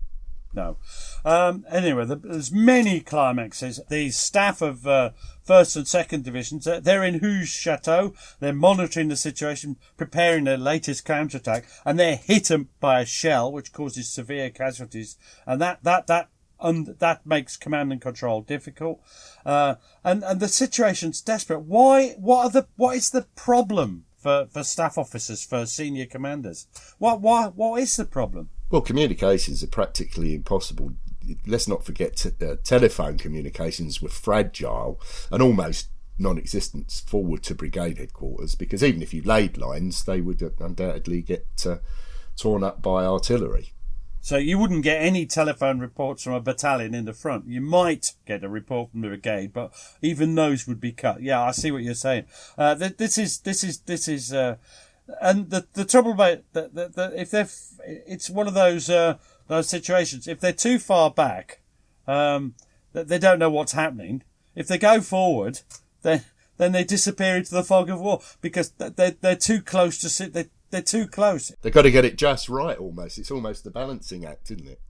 Speaker 2: No. Anyway, there's many climaxes. The staff of 1st and 2nd Divisions, they're in Hooge Chateau. They're monitoring the situation, preparing their latest counterattack, and they're hit by a shell, which causes severe casualties. And that makes command and control difficult. And the situation's desperate. What is the problem for staff officers, for senior commanders? What is the problem?
Speaker 3: Well, communications are practically impossible. Let's not forget telephone communications were fragile and almost non-existent forward to brigade headquarters, because even if you laid lines, they would undoubtedly get torn up by artillery.
Speaker 2: So you wouldn't get any telephone reports from a battalion in the front. You might get a report from the brigade, but even those would be cut. Yeah, I see what you're saying. This is. And the trouble about that, it's one of those situations. If they're too far back, they don't know what's happening. If they go forward, then they disappear into the fog of war, because they're too close to sit. They're too close.
Speaker 3: They've got to get it just right. Almost, it's almost the balancing act, isn't it?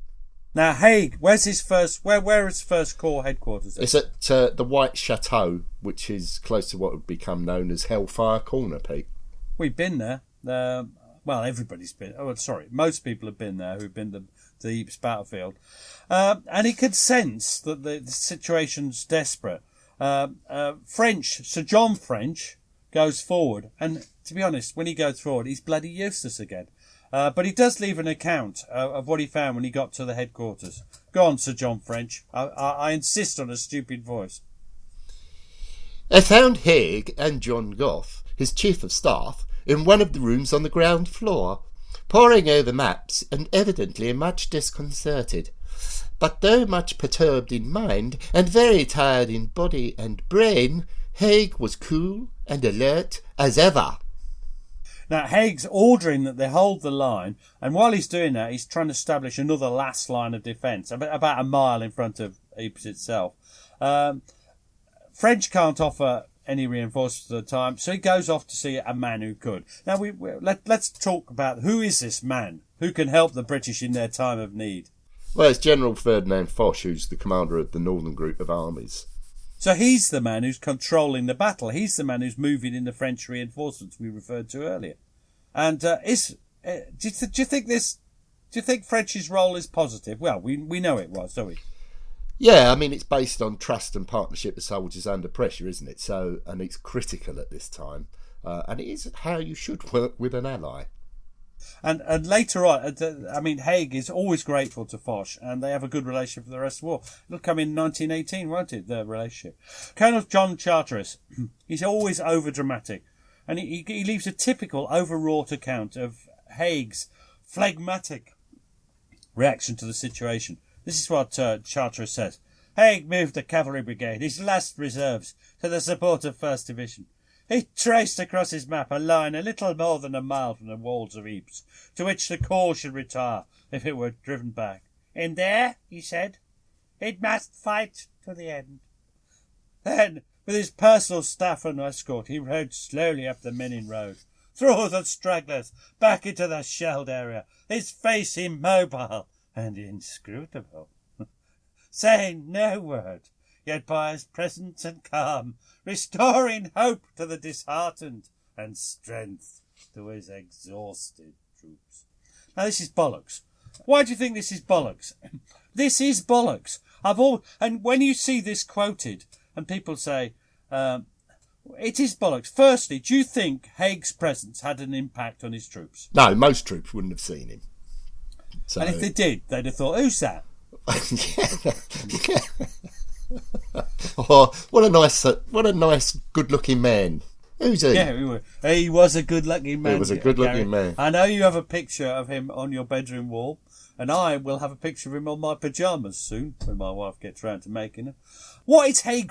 Speaker 2: Now, Haig, where's his first? Where is First Corps headquarters?
Speaker 3: It's at the White Chateau, which is close to what would become known as Hellfire Corner, Pete.
Speaker 2: We've been there. Well, everybody's been. Oh, sorry, most people have been there who've been to the Ypres battlefield, and he could sense that the situation's desperate. Sir John French goes forward, and to be honest, when he goes forward, he's bloody useless again. But he does leave an account of what he found when he got to the headquarters. Go on, Sir John French. I insist on a stupid voice.
Speaker 4: I found Haig and John Gough, his chief of staff, in one of the rooms on the ground floor, poring over maps and evidently much disconcerted. But though much perturbed in mind and very tired in body and brain, Haig was cool and alert as ever.
Speaker 2: Now, Haig's ordering that they hold the line, and while he's doing that, he's trying to establish another last line of defence, about a mile in front of Ypres itself. French can't offer any reinforcements at the time, so he goes off to see a man who could. Now, let's talk about who is this man who can help the British in their time of need.
Speaker 3: Well, it's General Ferdinand Foch, who's the commander of the Northern Group of Armies.
Speaker 2: So he's the man who's controlling the battle. He's the man who's moving in the French reinforcements we referred to earlier. And do you think French's role is positive? Well, we know it was, don't we?
Speaker 3: Yeah, I mean, it's based on trust and partnership of soldiers under pressure, isn't it? So, and it's critical at this time. And it is how you should work with an ally.
Speaker 2: And later on, I mean, Haig is always grateful to Foch, and they have a good relationship for the rest of the war. It'll come in 1918, won't it, the relationship? Colonel John Charteris, he's always over-dramatic, and he leaves a typical overwrought account of Haig's phlegmatic reaction to the situation. This is what Charteris says. Haig moved the cavalry brigade, his last reserves, to the support of 1st Division. He traced across his map a line a little more than a mile from the walls of Ypres, to which the corps should retire if it were driven back. In there, he said, it must fight to the end. Then, with his personal staff and escort, he rode slowly up the Menin Road, through the stragglers, back into the shelled area, his face immobile, and inscrutable, saying no word, yet by his presence and calm, restoring hope to the disheartened and strength to his exhausted troops. Now this is bollocks. Why do you think this is bollocks? This is bollocks. And when you see this quoted, and people say, it is bollocks. Firstly, do you think Haig's presence had an impact on his troops?
Speaker 3: No, most troops wouldn't have seen him. So...
Speaker 2: And if they did, they'd have thought, who's that?
Speaker 3: Oh, what a nice, good-looking man. Who's he?
Speaker 2: Yeah, he was a good-looking man.
Speaker 3: He was a good-looking man.
Speaker 2: I know you have a picture of him on your bedroom wall, and I will have a picture of him on my pyjamas soon when my wife gets round to making them. What is Haig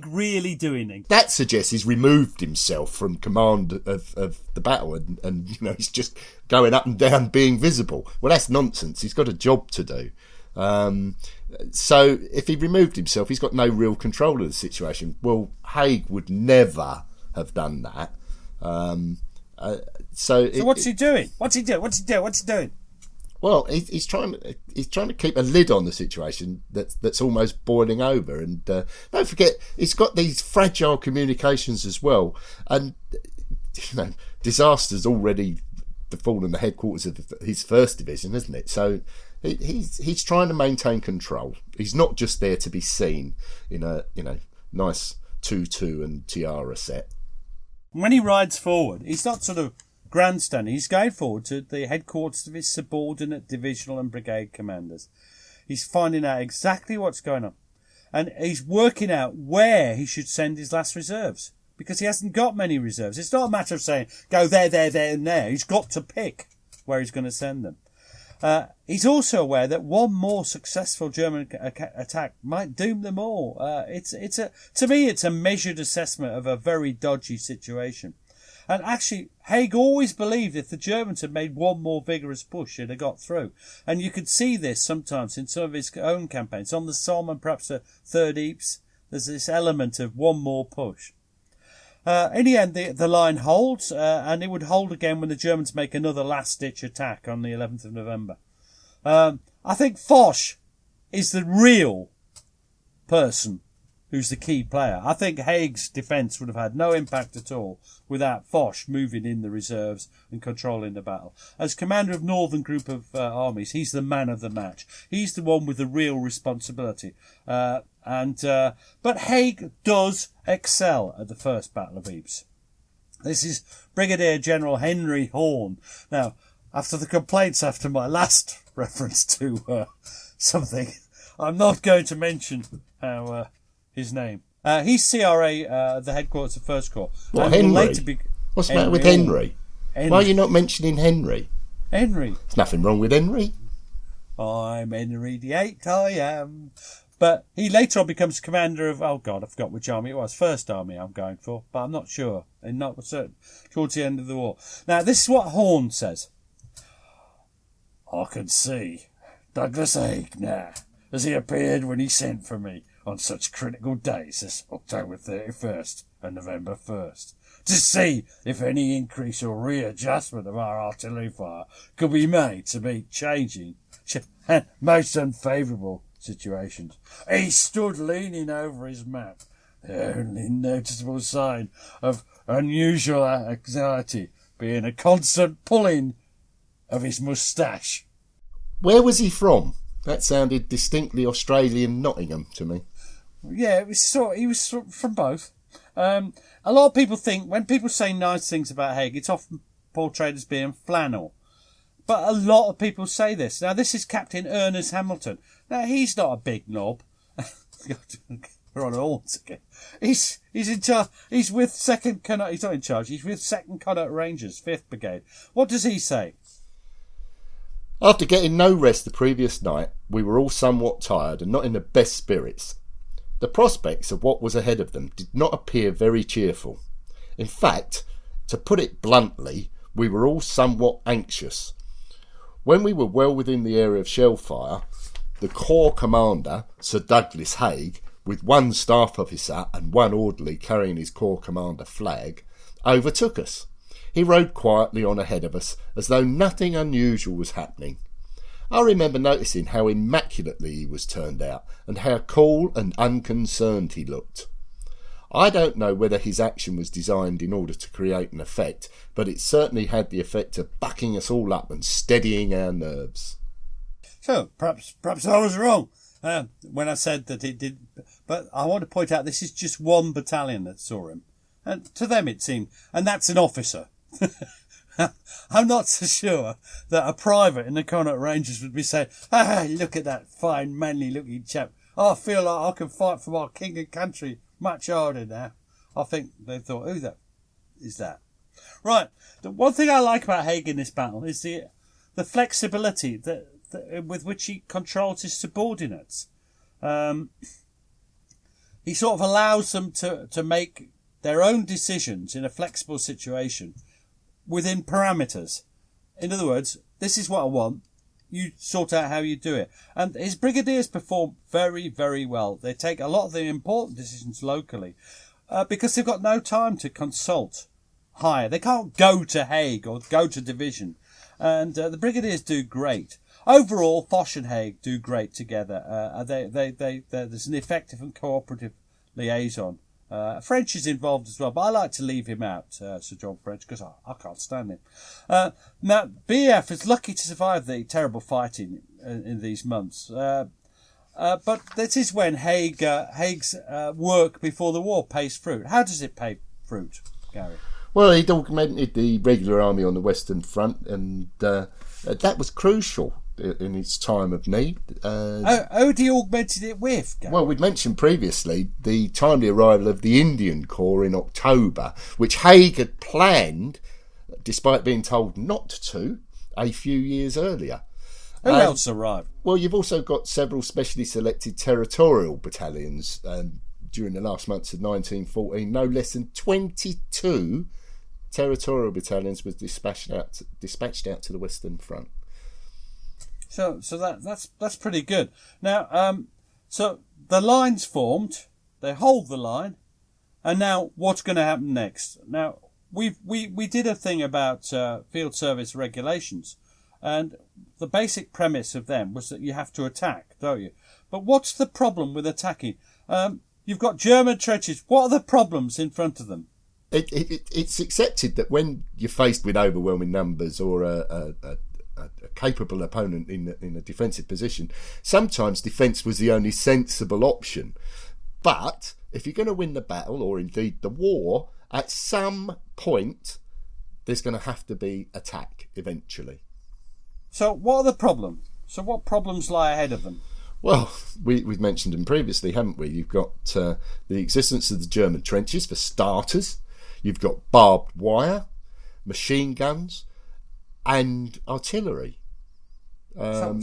Speaker 2: really doing?
Speaker 3: That suggests he's removed himself from command of the battle, and he's just going up and down, being visible. Well, that's nonsense. He's got a job to do. So if he removed himself, he's got no real control of the situation. Well, Haig would never have done that. So
Speaker 2: what's he doing? What's he doing?
Speaker 3: Well, he's trying to keep a lid on the situation that's almost boiling over. And don't forget, he's got these fragile communications as well. And disaster's already befallen the headquarters of his first division, isn't it? So he's trying to maintain control. He's not just there to be seen in a nice tutu and tiara set.
Speaker 2: When he rides forward, he's not sort of grandstanding. He's going forward to the headquarters of his subordinate divisional and brigade commanders. He's finding out exactly what's going on. And he's working out where he should send his last reserves. Because he hasn't got many reserves. It's not a matter of saying, go there, and there. He's got to pick where he's going to send them. He's also aware that one more successful German attack might doom them all. To me, it's a measured assessment of a very dodgy situation. And actually, Haig always believed if the Germans had made one more vigorous push, they'd have got through. And you could see this sometimes in some of his own campaigns. On the Somme and perhaps the Third Ypres, there's this element of one more push. In the end, the line holds, and it would hold again when the Germans make another last-ditch attack on the 11th of November. I think Foch is the real person who's the key player. I think Haig's defence would have had no impact at all without Foch moving in the reserves and controlling the battle. As commander of Northern Group of armies, he's the man of the match. He's the one with the real responsibility. But Haig does excel at the First Battle of Ypres. This is Brigadier General Henry Horne. Now, after the complaints after my last reference to something, I'm not going to mention his name. He's CRA, the headquarters of First Corps.
Speaker 3: What, Henry? What's the matter with Henry? Why are you not mentioning Henry?
Speaker 2: Henry.
Speaker 3: There's nothing wrong with Henry.
Speaker 2: I'm Henry VIII, I am. But he later on becomes commander of, oh God, I forgot which army it was. First Army I'm going for, but I'm not sure. I'm not certain. Towards the end of the war. Now, this is what Horne says. I can see Douglas Haig now, as he appeared when he sent for me on such critical days as October 31st and November 1st, to see if any increase or readjustment of our artillery fire could be made to meet changing and most unfavourable situations. He stood leaning over his map, the only noticeable sign of unusual anxiety being a constant pulling of his moustache.
Speaker 3: Where was he from? That sounded distinctly Australian Nottingham to me.
Speaker 2: Yeah, he was from both. A lot of people think, when people say nice things about Haig, it's often portrayed as being flannel. But a lot of people say this. Now, this is Captain Ernest Hamilton. Now, he's not a big knob. We're on horns again. He's in charge. He's with Second Connaught. He's not in charge. He's with Second Connaught Rangers, 5th Brigade. What does he say?
Speaker 3: After getting no rest the previous night, we were all somewhat tired and not in the best spirits. The prospects of what was ahead of them did not appear very cheerful. In fact, to put it bluntly, we were all somewhat anxious. When we were well within the area of shell fire, the Corps Commander, Sir Douglas Haig, with one staff officer and one orderly carrying his Corps Commander flag, overtook us. He rode quietly on ahead of us as though nothing unusual was happening. I remember noticing how immaculately he was turned out and how cool and unconcerned he looked. I don't know whether his action was designed in order to create an effect, but it certainly had the effect of bucking us all up and steadying our nerves.
Speaker 2: So, perhaps I was wrong when I said that it did. But I want to point out this is just one battalion that saw him. And to them it seemed, and that's an officer. I'm not so sure that a private in the Connaught Rangers would be saying, look at that fine, manly-looking chap. I feel like I can fight for my king and country much harder now. I think they thought, who that is that? Right. The one thing I like about Haig in this battle is the flexibility that with which he controls his subordinates. He sort of allows them to make their own decisions in a flexible situation within parameters. In other words, this is what I want. You sort out how you do it. And his brigadiers perform very, very well. They take a lot of the important decisions locally because they've got no time to consult higher. They can't go to Haig or go to division. And the brigadiers do great. Overall, Foch and Haig do great together. There's an effective and cooperative liaison. French is involved as well, but I like to leave him out, Sir John French, because I can't stand him. Now, BF is lucky to survive the terrible fighting in these months. But this is when Haig's work before the war pays fruit. How does it pay fruit, Gary?
Speaker 3: Well, he'd augmented the regular army on the Western Front, and that was crucial in its time of need.
Speaker 2: Who had he augmented it with, Gary?
Speaker 3: Well, we'd mentioned previously the timely arrival of the Indian Corps in October, which Haig had planned, despite being told not to, a few years earlier.
Speaker 2: Who else arrived?
Speaker 3: Well, you've also got several specially selected territorial battalions during the last months of 1914. No less than 22 territorial battalions was dispatched out to the Western Front.
Speaker 2: So that's pretty good. Now, so the line's formed, they hold the line, and now what's going to happen next? Now, we did a thing about field service regulations, and the basic premise of them was that you have to attack, don't you? But what's the problem with attacking? You've got German trenches. What are the problems in front of them?
Speaker 3: It's accepted that when you're faced with overwhelming numbers or a capable opponent in a defensive position, sometimes defence was the only sensible option. But if you're going to win the battle, or indeed the war, at some point there's going to have to be attack eventually.
Speaker 2: So what are the problems? So what problems lie ahead of them?
Speaker 3: Well, we've mentioned them previously, haven't we? You've got the existence of the German trenches, for starters. You've got barbed wire, machine guns, and artillery.
Speaker 2: So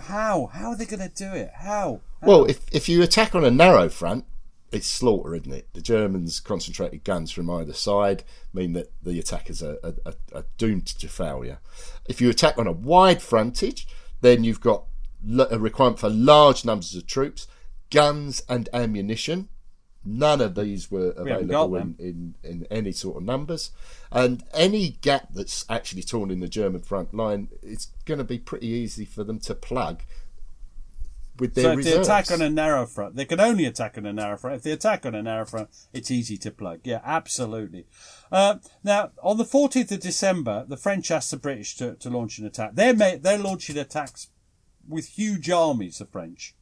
Speaker 2: how are they going to do it? How?
Speaker 3: Well, if you attack on a narrow front, it's slaughter, isn't it? The Germans' concentrated guns from either side mean that the attackers are doomed to failure. If you attack on a wide frontage, then you've got a requirement for large numbers of troops, guns and ammunition. None of these were available in any sort of numbers. And any gap that's actually torn in the German front line, it's going to be pretty easy for them to plug with their reserves.
Speaker 2: So if they attack on a narrow front, they can only attack on a narrow front. If they attack on a narrow front, it's easy to plug. Yeah, absolutely. Now, on the 14th of December, the French asked the British to launch an attack. They're launching attacks with huge armies, the French,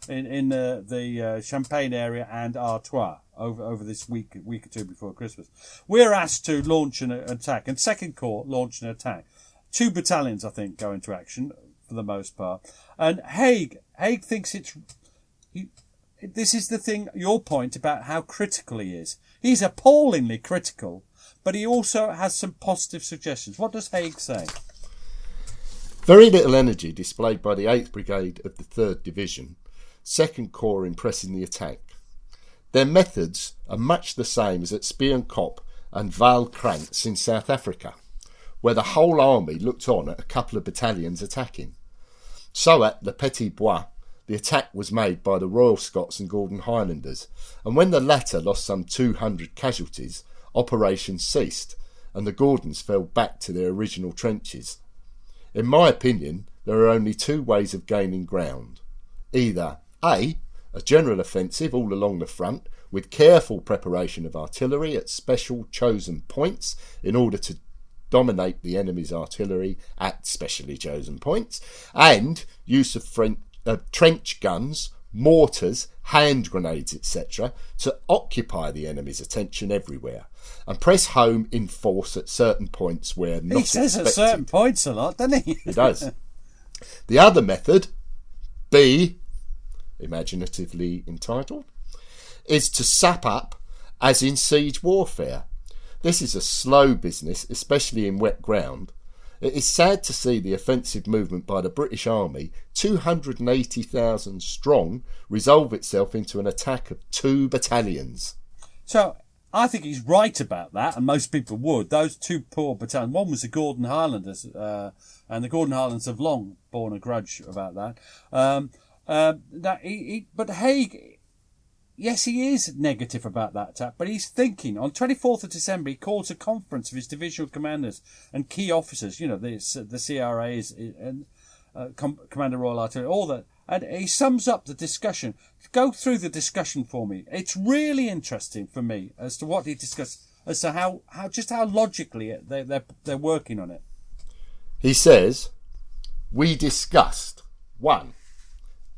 Speaker 2: in the Champagne area and Artois over this week or two before Christmas. We're asked to launch an attack, and Second Corps launched an attack. 2 battalions, I think, go into action for the most part. And Haig thinks this is the thing, your point about how critical he is. He's appallingly critical, but he also has some positive suggestions. What does Haig say?
Speaker 3: Very little energy displayed by the 8th Brigade of the 3rd Division, 2nd Corps impressing the attack. Their methods are much the same as at Spierenkop and Val-Krantz in South Africa, where the whole army looked on at a couple of battalions attacking. So at the Petit Bois, the attack was made by the Royal Scots and Gordon Highlanders, and when the latter lost some 200 casualties, operations ceased, and the Gordons fell back to their original trenches. In my opinion, there are only two ways of gaining ground. Either A, a general offensive all along the front, with careful preparation of artillery at special chosen points in order to dominate the enemy's artillery at specially chosen points, and use of trench guns, mortars, hand grenades, etc., to occupy the enemy's attention everywhere and press home in force at certain points where not
Speaker 2: He says
Speaker 3: expected.
Speaker 2: at certain points a lot, doesn't he?
Speaker 3: He does. The other method, B, imaginatively entitled, is to sap up as in siege warfare. This is a slow business, especially in wet ground. It is sad to see the offensive movement by the British Army, 280,000 strong, resolve itself into an attack of 2 battalions.
Speaker 2: So I think he's right about that, and most people would. Those 2 poor battalions, one was the Gordon Highlanders, and the Gordon Highlanders have long borne a grudge about that. But Haig, yes, he is negative about that attack, but he's thinking. On 24th of December, he calls a conference of his divisional commanders and key officers, the CRAs and Commander Royal Artillery, all that. And he sums up the discussion. Go through the discussion for me. It's really interesting for me as to what he discussed, as to how logically they're working on it.
Speaker 3: He says, we discussed 1.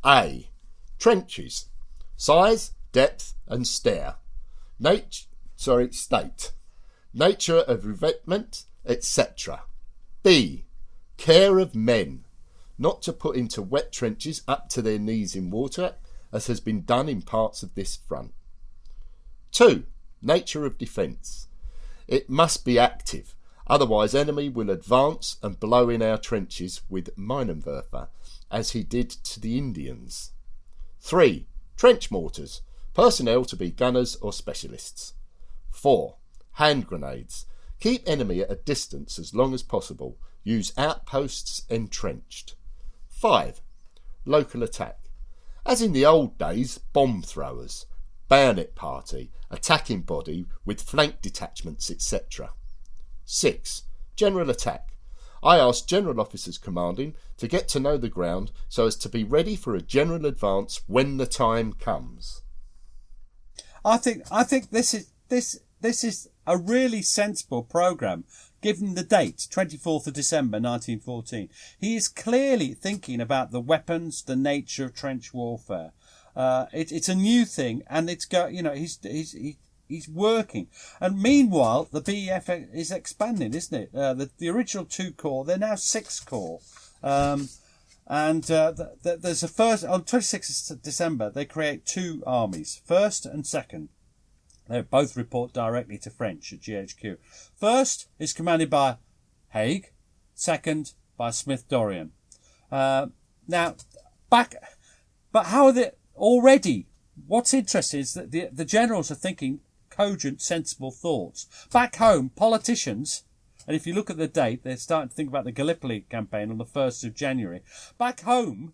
Speaker 3: A. Trenches. Size, depth and state. Nature of revetment, etc. B. Care of men. Not to put into wet trenches up to their knees in water, as has been done in parts of this front. 2. Nature of defence. It must be active, otherwise enemy will advance and blow in our trenches with Minenwerfer, as he did to the Indians. 3. Trench mortars. Personnel to be gunners or specialists. 4. Hand grenades. Keep enemy at a distance as long as possible. Use outposts entrenched. 5. Local attack. As in the old days, bomb throwers, bayonet party, attacking body with flank detachments, etc. 6. General attack. I asked general officers commanding to get to know the ground so as to be ready for a general advance when the time comes.
Speaker 2: I think this is a really sensible programme, given the date, 24th of December 1914. He is clearly thinking about the weapons, the nature of trench warfare. It's a new thing, and he's working. And meanwhile, the BEF is expanding, isn't it? The original 2 corps, they're now 6 corps. There's a first, on 26th of December, they create 2 armies, 1st and 2nd. They both report directly to French at GHQ. 1st is commanded by Haig, 2nd by Smith Dorrien. But how are they already? What's interesting is that the generals are thinking cogent, sensible thoughts. Back home, politicians, and if you look at the date, they're starting to think about the Gallipoli campaign on the 1st of January. Back home,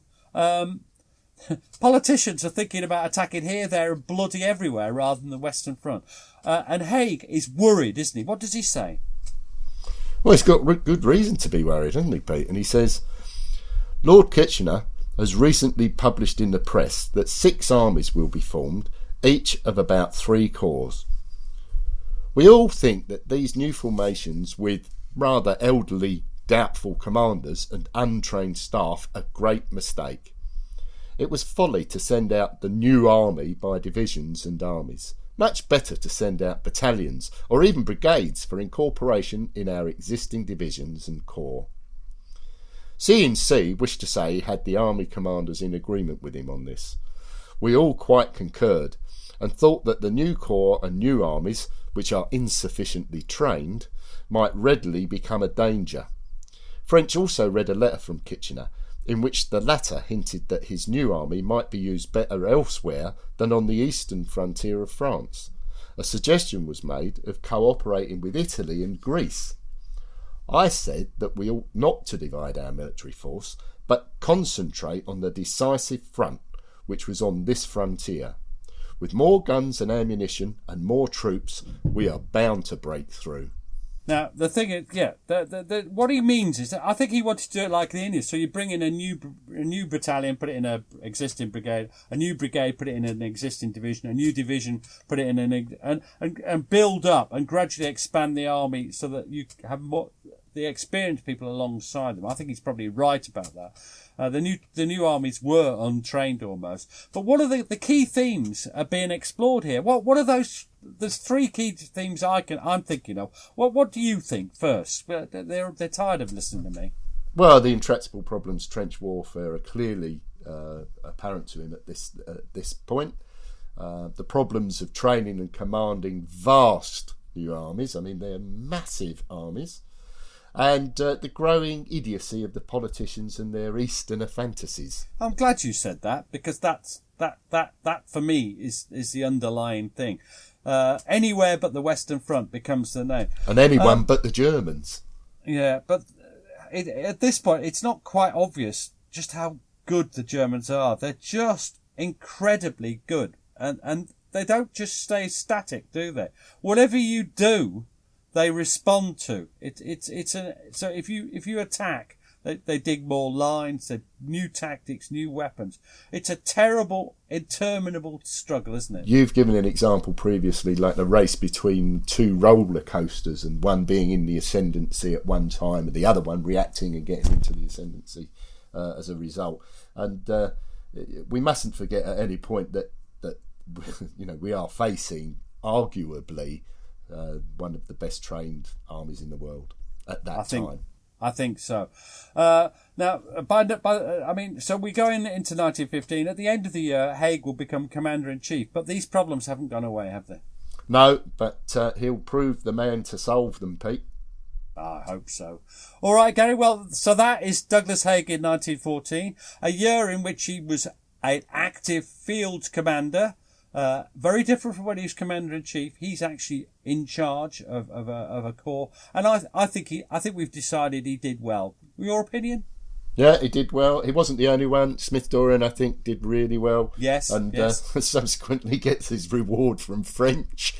Speaker 2: politicians are thinking about attacking here, there, and bloody everywhere rather than the Western Front. And Haig is worried, isn't he? What does he say?
Speaker 3: Well, he's got good reason to be worried, hasn't he, Pete? And he says, Lord Kitchener has recently published in the press that 6 armies will be formed, each of about 3 corps. We all think that these new formations with rather elderly, doubtful commanders and untrained staff are a great mistake. It was folly to send out the new army by divisions and armies. Much better to send out battalions or even brigades for incorporation in our existing divisions and corps. C&C wished to say he had the army commanders in agreement with him on this. We all quite concurred and thought that the new corps and new armies, which are insufficiently trained, might readily become a danger. French also read a letter from Kitchener in which the latter hinted that his new army might be used better elsewhere than on the eastern frontier of France. A suggestion was made of cooperating with Italy and Greece. I said that we ought not to divide our military force, but concentrate on the decisive front, which was on this frontier. With more guns and ammunition and more troops, we are bound to break through.
Speaker 2: Now, the thing is, what he means is that I think he wanted to do it like the Indians. So you bring in a new battalion, put it in an existing brigade, a new brigade, put it in an existing division, a new division, put it in and build up and gradually expand the army so that you have more the experienced people alongside them. I think he's probably right about that. The new armies were untrained almost. But what are the key themes are being explored here? What are those? There's three key themes I'm thinking of. What do you think first? They're tired of listening to me.
Speaker 3: Well, the intractable problems, trench warfare, are clearly apparent to him at this point. The problems of training and commanding vast new armies. I mean, they're massive armies. And the growing idiocy of the politicians and their Easterner fantasies.
Speaker 2: I'm glad you said that, because that for me is the underlying thing. Anywhere but the Western Front becomes the name.
Speaker 3: And anyone but the Germans.
Speaker 2: Yeah, but at this point, it's not quite obvious just how good the Germans are. They're just incredibly good. And they don't just stay static, do they? Whatever you do, they respond to. So if you attack, they dig more lines, they new tactics, new weapons. It's a terrible, interminable struggle, isn't it?
Speaker 3: You've given an example previously, like the race between two roller coasters, and one being in the ascendancy at one time, and the other one reacting and getting into the ascendancy as a result. And we mustn't forget at any point that we are facing arguably one of the best trained armies in the world at that time.
Speaker 2: I think so. Now, so we're going into 1915. At the end of the year, Haig will become Commander-in-Chief, but these problems haven't gone away, have they?
Speaker 3: No, but he'll prove the man to solve them, Pete.
Speaker 2: I hope so. All right, Gary. Well, so that is Douglas Haig in 1914, a year in which he was an active field commander. Very different from when he was Commander-in-Chief. He's actually in charge of a corps, and I think we've decided he did well. Your opinion?
Speaker 3: Yeah, he did well. He wasn't the only one. Smith Dorian, I think, did really well.
Speaker 2: Yes,
Speaker 3: and
Speaker 2: yes.
Speaker 3: Subsequently gets his reward from French.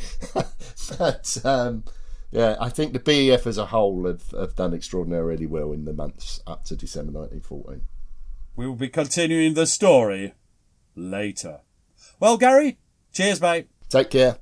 Speaker 3: But I think the BEF as a whole have done extraordinarily well in the months up to December 1914.
Speaker 2: We will be continuing the story later. Well, Gary, cheers, mate.
Speaker 3: Take care.